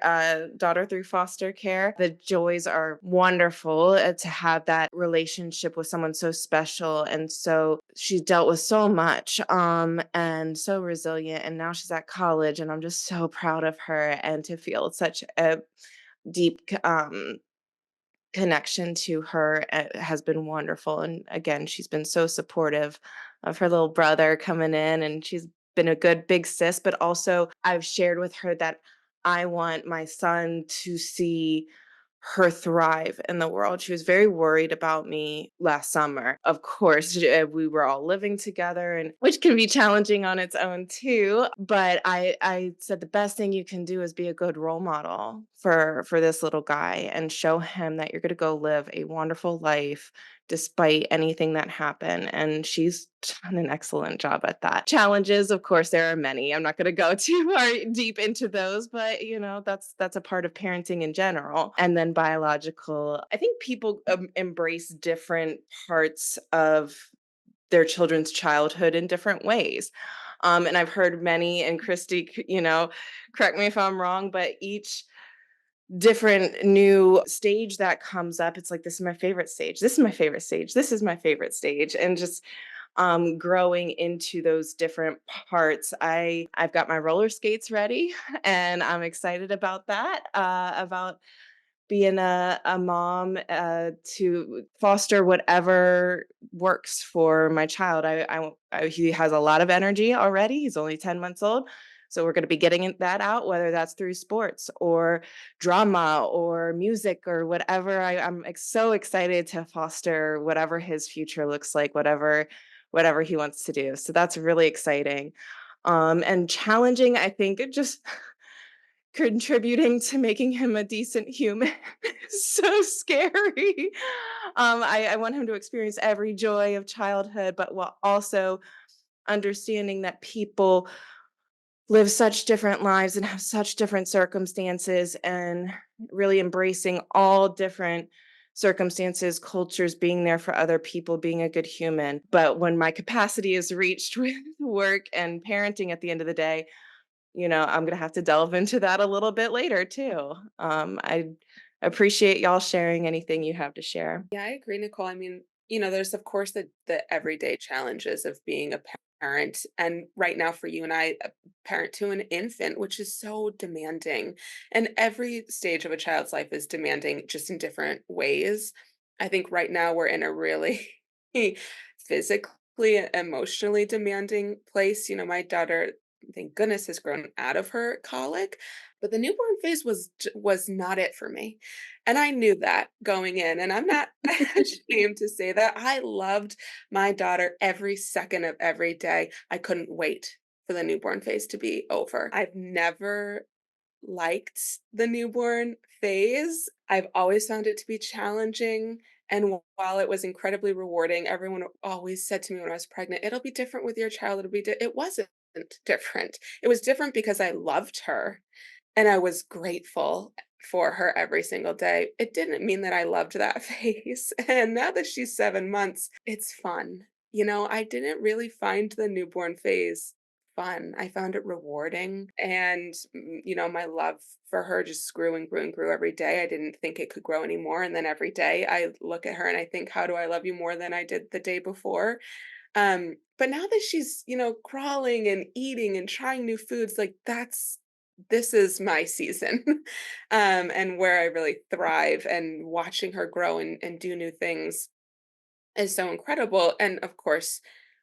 daughter through foster care, the joys are wonderful to have that relationship with someone so special. And so she dealt with so much and so resilient. And now she's at college, and I'm just so proud of her. And to feel such a deep connection to her has been wonderful. And again, she's been so supportive of her little brother coming in, and she's been a good big sis. But also, I've shared with her that I want my son to see her thrive in the world. She was very worried about me last summer. Of course, we were all living together, and which can be challenging on its own too. But I said the best thing you can do is be a good role model for this little guy and show him that you're going to go live a wonderful life despite anything that happened. And she's done an excellent job at that. Challenges, of course, there are many. I'm not going to go too deep into those, but that's a part of parenting in general. And then biological, I think people embrace different parts of their children's childhood in different ways. And I've heard many, and Kristy, correct me if I'm wrong, but each different new stage that comes up. It's like, this is my favorite stage. This is my favorite stage. This is my favorite stage. And just growing into those different parts. I've got my roller skates ready, and I'm excited about that. About being a mom, to foster whatever works for my child. He has a lot of energy already. He's only 10 months old. So we're going to be getting that out, whether that's through sports or drama or music or whatever. I'm so excited to foster whatever his future looks like, whatever he wants to do. So that's really exciting. And challenging, I think, it just contributing to making him a decent human is so scary. I want him to experience every joy of childhood, but while also understanding that people live such different lives and have such different circumstances, and really embracing all different circumstances, cultures, being there for other people, being a good human. But when my capacity is reached with work and parenting at the end of the day, I'm gonna have to delve into that a little bit later too. I appreciate y'all sharing anything you have to share. Yeah, I agree, Nicole. I mean, there's of course the everyday challenges of being a parent, and right now for you and I, a parent to an infant, which is so demanding. And every stage of a child's life is demanding, just in different ways. I think right now we're in a really physically and emotionally demanding place. My daughter, thank goodness, has grown out of her colic, but the newborn phase was not it for me. And I knew that going in, and I'm not ashamed to say that. I loved my daughter every second of every day. I couldn't wait for the newborn phase to be over. I've never liked the newborn phase. I've always found it to be challenging. And while it was incredibly rewarding, everyone always said to me when I was pregnant, it'll be different with your child. It wasn't different. It was different because I loved her and I was grateful for her every single day. It didn't mean that I loved that phase. And now that she's 7 months, it's fun. I didn't really find the newborn phase fun. I found it rewarding. And, my love for her just grew and grew and grew every day. I didn't think it could grow anymore. And then every day I look at her and I think, how do I love you more than I did the day before? But now that she's, crawling and eating and trying new foods, like this is my season. And where I really thrive, and watching her grow and do new things is so incredible. And of course,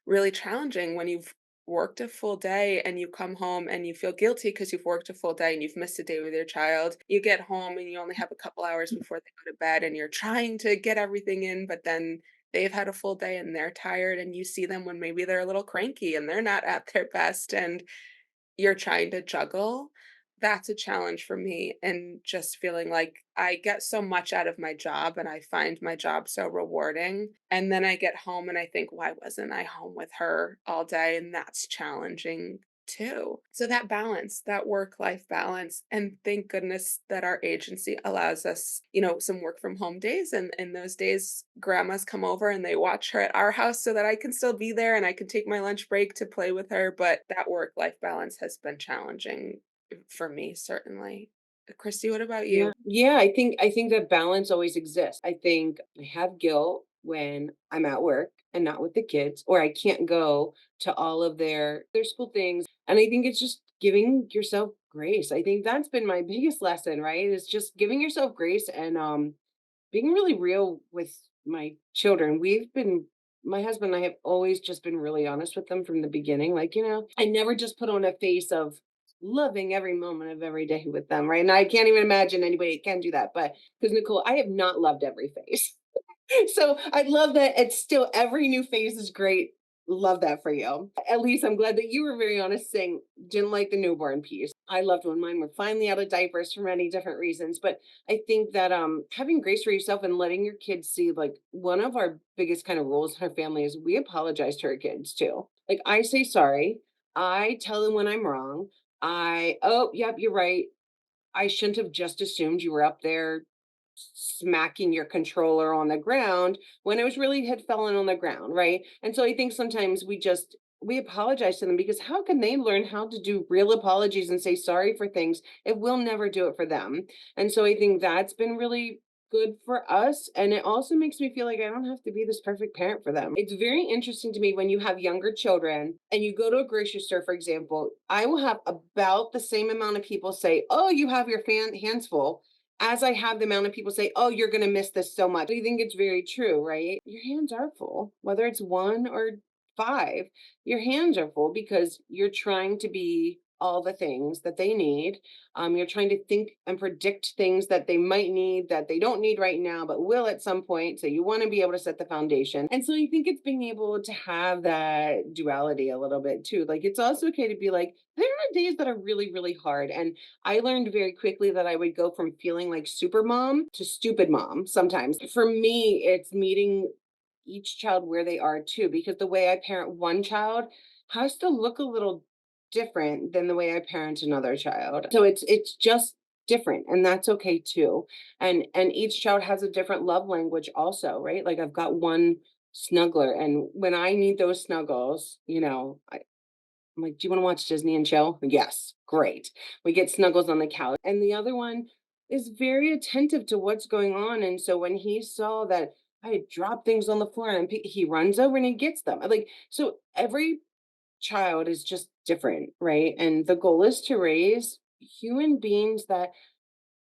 really challenging when you've worked a full day and you come home and you feel guilty because you've worked a full day and you've missed a day with your child. You get home and you only have a couple hours before they go to bed, and you're trying to get everything in, but then they've had a full day and they're tired, and you see them when maybe they're a little cranky and they're not at their best. And you're trying to juggle, that's a challenge for me, and just feeling like I get so much out of my job and I find my job so rewarding. And then I get home and I think, why wasn't I home with her all day? And that's challenging too. So that balance, that work-life balance, and thank goodness that our agency allows us, some work from home days. And in those days, grandmas come over and they watch her at our house so that I can still be there and I can take my lunch break to play with her. But that work-life balance has been challenging for me, certainly. Christy, what about Yeah. you? Yeah, I think that balance always exists. I think I have guilt when I'm at work and not with the kids, or I can't go to all of their school things. And I think it's just giving yourself grace. I think that's been my biggest lesson, right? Is just giving yourself grace and being really real with my children. My husband and I have always just been really honest with them from the beginning. Like, I never just put on a face of loving every moment of every day with them, right? And I can't even imagine anybody can do that. But because Nicole, I have not loved every face. So I love that it's still every new phase is great. Love that for you. At least I'm glad that you were very honest saying didn't like the newborn piece. I loved when mine were finally out of diapers for many different reasons. But I think that having grace for yourself and letting your kids see, like, one of our biggest kind of rules in our family is we apologize to our kids too. Like, I say sorry. I tell them when I'm wrong. Oh, yep, you're right. I shouldn't have just assumed you were up there smacking your controller on the ground when it was really had fallen on the ground, right? And so I think sometimes we just we apologize to them, because how can they learn how to do real apologies and say sorry for things if we'll never do it for them? And so I think that's been really good for us. And it also makes me feel like I don't have to be this perfect parent for them. It's very interesting to me when you have younger children and you go to a grocery store, for example, I will have about the same amount of people say, "Oh, you have your hands full," as I have the amount of people say, "Oh, you're going to miss this so much." I think it's very true, right? Your hands are full, whether it's one or five, your hands are full because you're trying to be all the things that they need. You're trying to think and predict things that they might need that they don't need right now, but will at some point. So you want to be able to set the foundation. And so I think it's being able to have that duality a little bit too. Like it's also okay to be like, there are days that are really, really hard. And I learned very quickly that I would go from feeling like super mom to stupid mom sometimes. For me, it's meeting each child where they are too, because the way I parent one child has to look a little different than the way I parent another child. So it's just different, and that's okay too. And each child has a different love language also, right? Like I've got one snuggler, and when I need those snuggles, I'm like, "Do you want to watch Disney and chill?" Yes, great. We get snuggles on the couch. And the other one is very attentive to what's going on. And so when he saw that I had dropped things on the floor and he runs over and he gets them. Like, so every child is just different, right? And the goal is to raise human beings that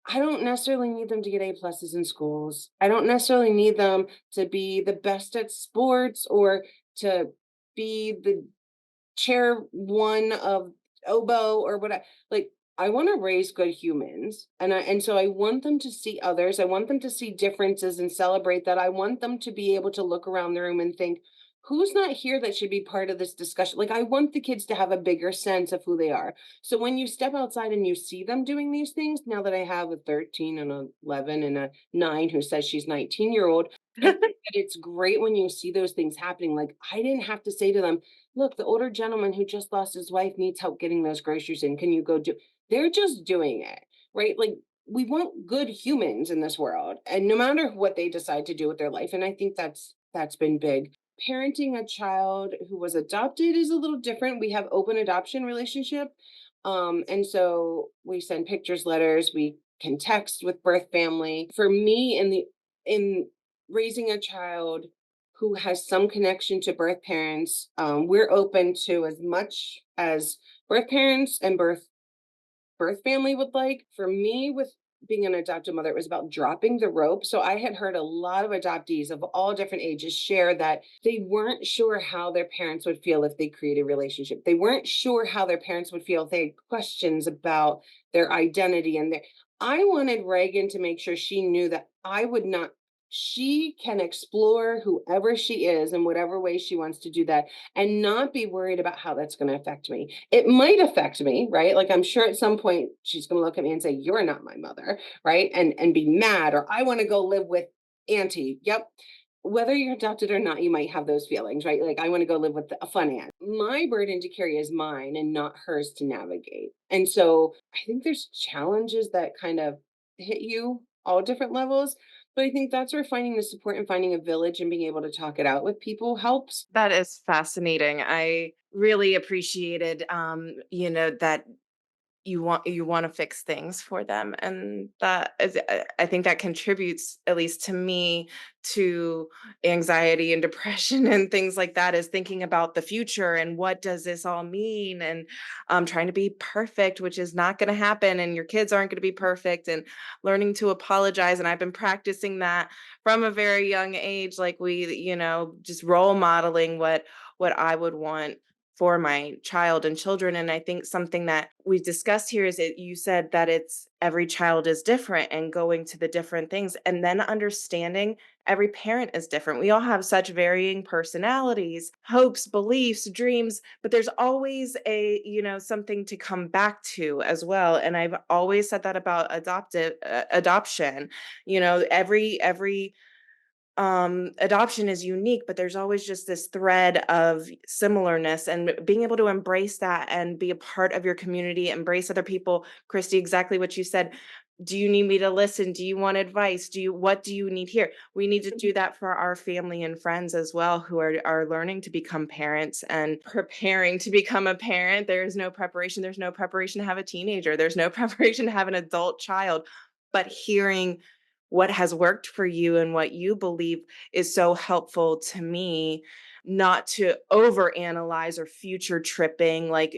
I don't necessarily need them to get A pluses in schools. I don't necessarily need them to be the best at sports or to be the chair one of oboe or what I want to raise good humans, and so I want them to see others. I want them to see differences and celebrate that. I want them to be able to look around the room and think, who's not here that should be part of this discussion? Like I want the kids to have a bigger sense of who they are. So when you step outside and you see them doing these things, now that I have a 13 and a 11 and a 9 who says she's 19-year-old, I think that it's great when you see those things happening. Like I didn't have to say to them, "Look, the older gentleman who just lost his wife needs help getting those groceries in. Can you go do?" They're just doing it, right? Like we want good humans in this world, and no matter what they decide to do with their life. And I think that's been big. Parenting a child who was adopted is a little different. We have open adoption relationship. And so we send pictures, letters, we can text with birth family. For me, in raising a child who has some connection to birth parents, we're open to as much as birth parents and birth family would like. For me, with being an adoptive mother, it was about dropping the rope. So I had heard a lot of adoptees of all different ages share that they weren't sure how their parents would feel if they created a relationship. They weren't sure how their parents would feel if they had questions about their identity and their. I wanted Reagan to make sure she knew that I would not. She can explore whoever she is in whatever way she wants to do that and not be worried about how that's going to affect me. It might affect me, right? Like I'm sure at some point she's going to look at me and say, "You're not my mother," right? And be mad, or "I want to go live with auntie." Yep. Whether you're adopted or not, you might have those feelings, right? Like I want to go live with a fun aunt. My burden to carry is mine and not hers to navigate. And so I think there's challenges that kind of hit you all different levels. But I think that's where finding the support and finding a village and being able to talk it out with people helps. That is fascinating. I really appreciated, that you want to fix things for them, and that is, I think that contributes, at least to me, to anxiety and depression and things like that, is thinking about the future and what does this all mean, and trying to be perfect, which is not going to happen, and your kids aren't going to be perfect, and learning to apologize. And I've been practicing that from a very young age, like just role modeling what I would want for my child and children. And I think something that we've discussed here is that you said that it's every child is different, and going to the different things, and then understanding every parent is different. We all have such varying personalities, hopes, beliefs, dreams, but there's always something to come back to as well. And I've always said that about adoption. Every adoption is unique, but there's always just this thread of similarness, and being able to embrace that and be a part of your community, embrace other people. Kristy, exactly what you said. Do you need me to listen? Do you want advice? What do you need here? We need to do that for our family and friends as well who are learning to become parents and preparing to become a parent. There's no preparation. There's no preparation to have a teenager. There's no preparation to have an adult child. But hearing what has worked for you and what you believe is so helpful to me, not to overanalyze or future tripping, like,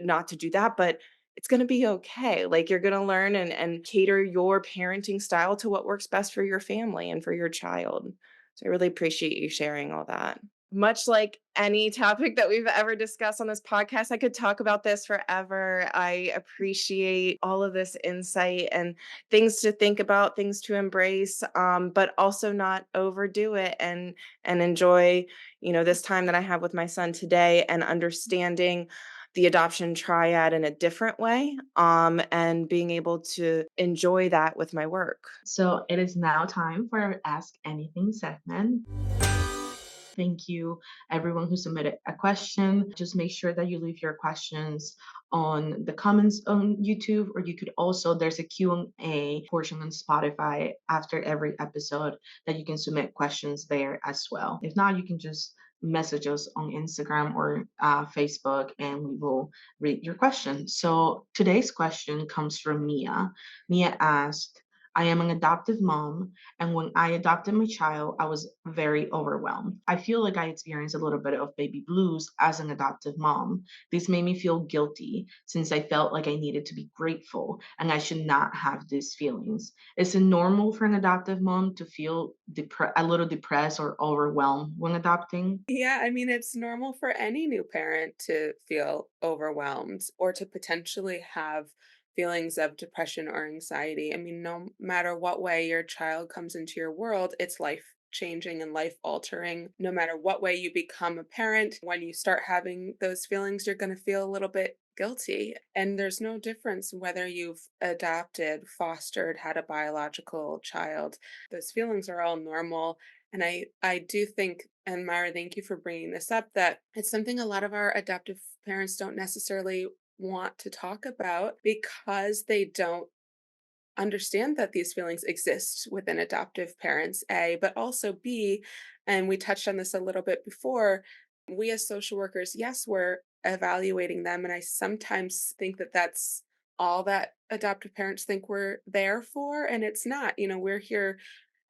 not to do that, but it's going to be okay. Like, you're going to learn and cater your parenting style to what works best for your family and for your child. So I really appreciate you sharing all that. Much like any topic that we've ever discussed on this podcast, I could talk about this forever. I appreciate all of this insight and things to think about, things to embrace, but also not overdo it, and enjoy, this time that I have with my son today and understanding the adoption triad in a different way, and being able to enjoy that with my work. So it is now time for our Ask Anything segment. Thank you, everyone who submitted a question. Just make sure that you leave your questions on the comments on YouTube, or you could also, there's a Q&A portion on Spotify after every episode that you can submit questions there as well. If not, you can just message us on Instagram or Facebook, and we will read your question. So today's question comes from Mia. Mia asked, I am an adoptive mom, and when I adopted my child, I was very overwhelmed. I feel like I experienced a little bit of baby blues as an adoptive mom. This made me feel guilty since I felt like I needed to be grateful and I should not have these feelings. Is it normal for an adoptive mom to feel a little depressed or overwhelmed when adopting? Yeah, I mean, it's normal for any new parent to feel overwhelmed or to potentially have feelings of depression or anxiety. I mean, no matter what way your child comes into your world, it's life changing and life altering. No matter what way you become a parent, when you start having those feelings, you're going to feel a little bit guilty. And there's no difference whether you've adopted, fostered, had a biological child. Those feelings are all normal, and I do think, and Myra, thank you for bringing this up, that it's something a lot of our adoptive parents don't necessarily want to talk about because they don't understand that these feelings exist within adoptive parents, A, but also B, and we touched on this a little bit before, we as social workers, yes, we're evaluating them. And I sometimes think that that's all that adoptive parents think we're there for. And it's not, we're here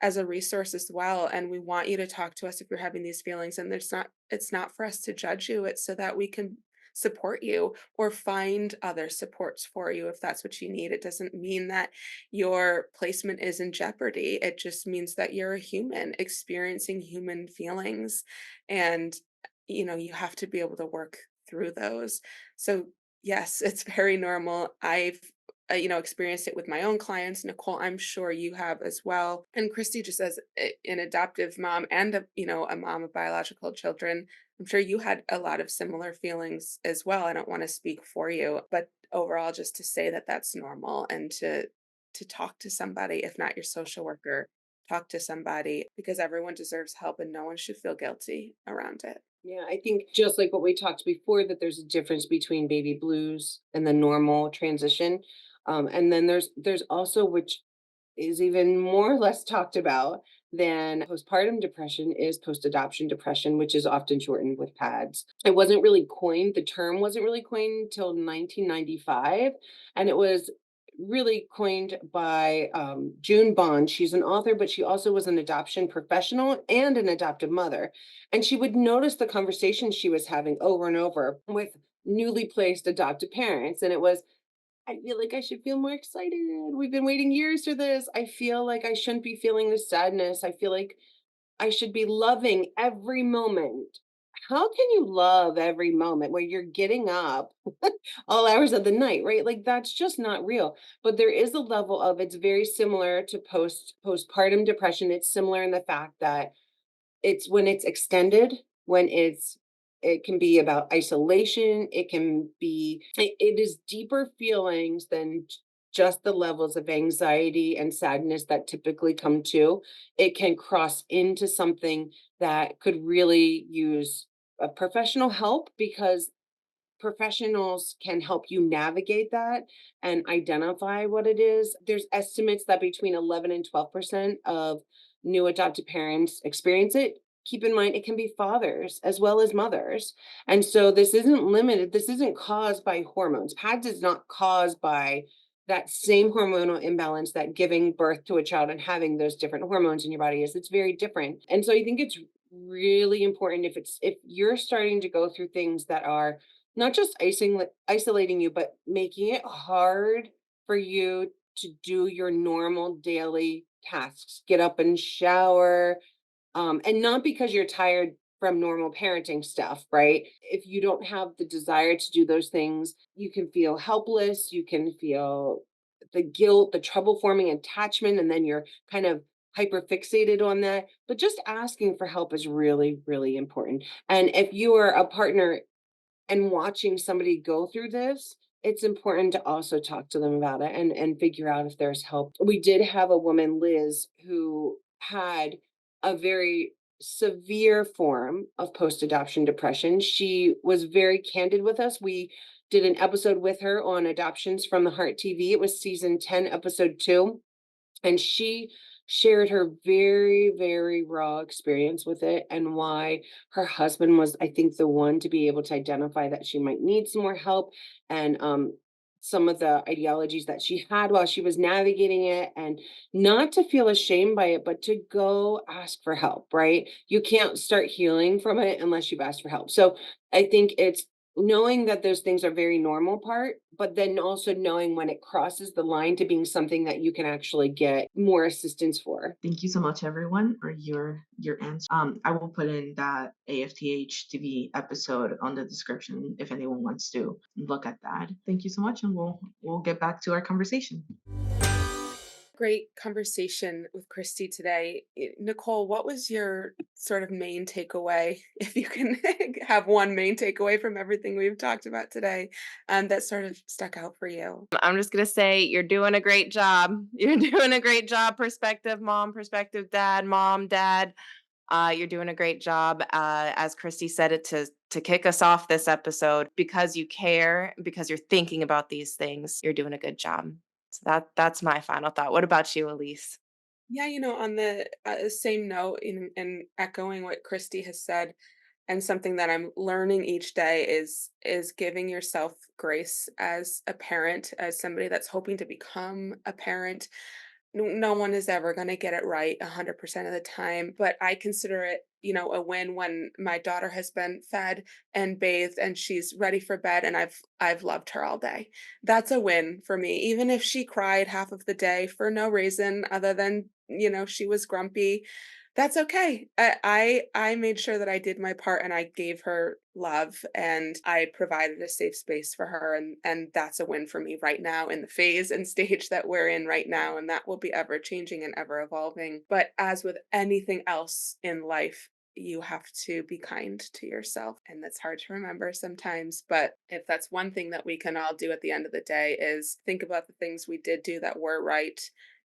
as a resource as well, and we want you to talk to us if you're having these feelings, and it's not for us to judge you, it's so that we can support you or find other supports for you if that's what you need. It doesn't mean that your placement is in jeopardy. It just means that you're a human experiencing human feelings, and you have to be able to work through those. So yes, it's very normal. I've experienced it with my own clients. Nicole, I'm sure you have as well. And Kristy, just as an adoptive mom and a mom of biological children, I'm sure you had a lot of similar feelings as well. I don't want to speak for you, but overall, just to say that that's normal, and to talk to somebody, if not your social worker, talk to somebody, because everyone deserves help and no one should feel guilty around it. Yeah, I think just like what we talked before, that there's a difference between baby blues and the normal transition. And then there's also, which is even more or less talked about than postpartum depression, is post-adoption depression, which is often shortened with PADS. The term wasn't really coined until 1995, and it was really coined by June Bond. She's an author, but she also was an adoption professional and an adoptive mother. And she would notice the conversations she was having over and over with newly placed adoptive parents. And it was, I feel like I should feel more excited. We've been waiting years for this. I feel like I shouldn't be feeling this sadness. I feel like I should be loving every moment. How can you love every moment where you're getting up all hours of the night, right? Like that's just not real. But there is a level of, it's very similar to postpartum depression. It's similar in the fact that it's when it's extended, it can be about isolation, it is deeper feelings than just the levels of anxiety and sadness that typically come to. It can cross into something that could really use a professional help, because professionals can help you navigate that and identify what it is. There's estimates that between 11 and 12% of new adopted parents experience it. Keep in mind, it can be fathers as well as mothers. And so this isn't limited, this isn't caused by hormones. PADS is not caused by that same hormonal imbalance that giving birth to a child and having those different hormones in your body is. It's very different. And so I think it's really important if you're starting to go through things that are not just isolating you, but making it hard for you to do your normal daily tasks, get up and shower, and not because you're tired from normal parenting stuff, right? If you don't have the desire to do those things, you can feel helpless, you can feel the guilt, the trouble forming attachment, and then you're kind of hyper fixated on that. But just asking for help is really, really important. And if you are a partner and watching somebody go through this, it's important to also talk to them about it and figure out if there's help. We did have a woman, Liz, who had a very severe form of post-adoption depression. She was very candid with us. We did an episode with her on Adoptions from the Heart TV. It was season 10, episode 2. And she shared her very, very raw experience with it and why her husband was, I think, the one to be able to identify that she might need some more help, and some of the ideologies that she had while she was navigating it, and not to feel ashamed by it, but to go ask for help, right? You can't start healing from it unless you've asked for help. So I think it's knowing that those things are very normal part, but then also knowing when it crosses the line to being something that you can actually get more assistance for. Thank you so much, everyone, for your answer. I will put in that AFTH TV episode on the description if anyone wants to look at that. Thank you so much, and we'll get back to our conversation. Great conversation with Kristy today. Nicole, what was your sort of main takeaway, if you can have one main takeaway from everything we've talked about today, that sort of stuck out for you? I'm just going to say you're doing a great job. You're doing a great job, prospective mom, prospective dad, mom, dad. You're doing a great job, as Kristy said it, to kick us off this episode, because you care, because you're thinking about these things. You're doing a good job. So that's my final thought. What about you, Alyse? Yeah, on the same note, and echoing what Kristy has said, and something that I'm learning each day is giving yourself grace as a parent, as somebody that's hoping to become a parent. No one is ever going to get it right 100% of the time, but I consider it, a win when my daughter has been fed and bathed and she's ready for bed and I've loved her all day. That's a win for me. Even if she cried half of the day for no reason other than, she was grumpy, that's okay. I made sure that I did my part and I gave her love and I provided a safe space for her, and that's a win for me right now in the phase and stage that we're in right now, and that will be ever changing and ever evolving. But as with anything else in life, you have to be kind to yourself, and that's hard to remember sometimes, but if that's one thing that we can all do at the end of the day is think about the things we did do that were right,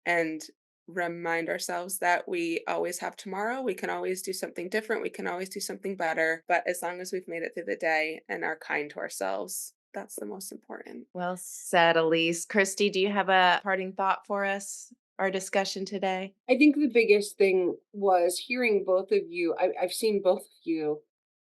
and remind ourselves that we always have tomorrow. We can always do something different. We can always do something better. But as long as we've made it through the day and are kind to ourselves, that's the most important. Well said, Alyse. Kristy, do you have a parting thought for us, our discussion today? I think the biggest thing was hearing both of you. I've seen both of you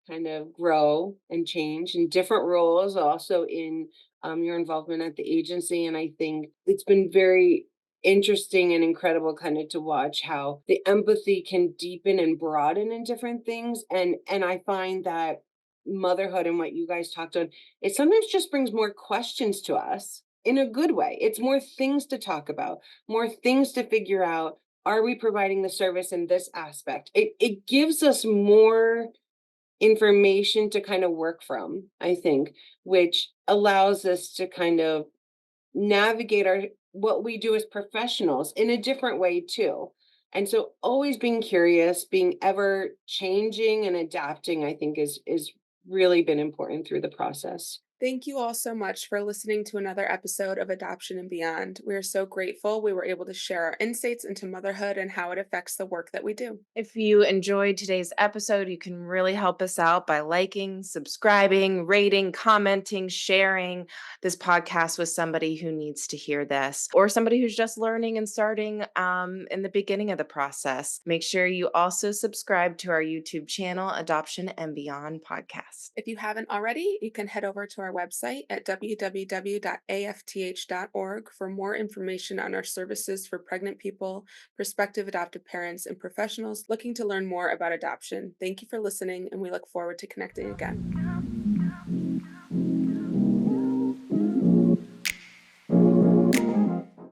kind of grow and change in different roles, also in your involvement at the agency. And I think it's been very interesting and incredible kind of to watch how the empathy can deepen and broaden in different things. And I find that motherhood and what you guys talked on, it sometimes just brings more questions to us in a good way. It's more things to talk about, more things to figure out. Are we providing the service in this aspect? It gives us more information to kind of work from, I think, which allows us to kind of navigate our what we do as professionals in a different way too. And so always being curious, being ever changing and adapting, I think is really been important through the process. Thank you all so much for listening to another episode of Adoption and Beyond. We are so grateful we were able to share our insights into motherhood and how it affects the work that we do. If you enjoyed today's episode, you can really help us out by liking, subscribing, rating, commenting, sharing this podcast with somebody who needs to hear this or somebody who's just learning and starting in the beginning of the process. Make sure you also subscribe to our YouTube channel, Adoption and Beyond Podcast. If you haven't already, you can head over to our website at www.afth.org for more information on our services for pregnant people, prospective adoptive parents, and professionals looking to learn more about adoption. Thank you for listening, and we look forward to connecting again.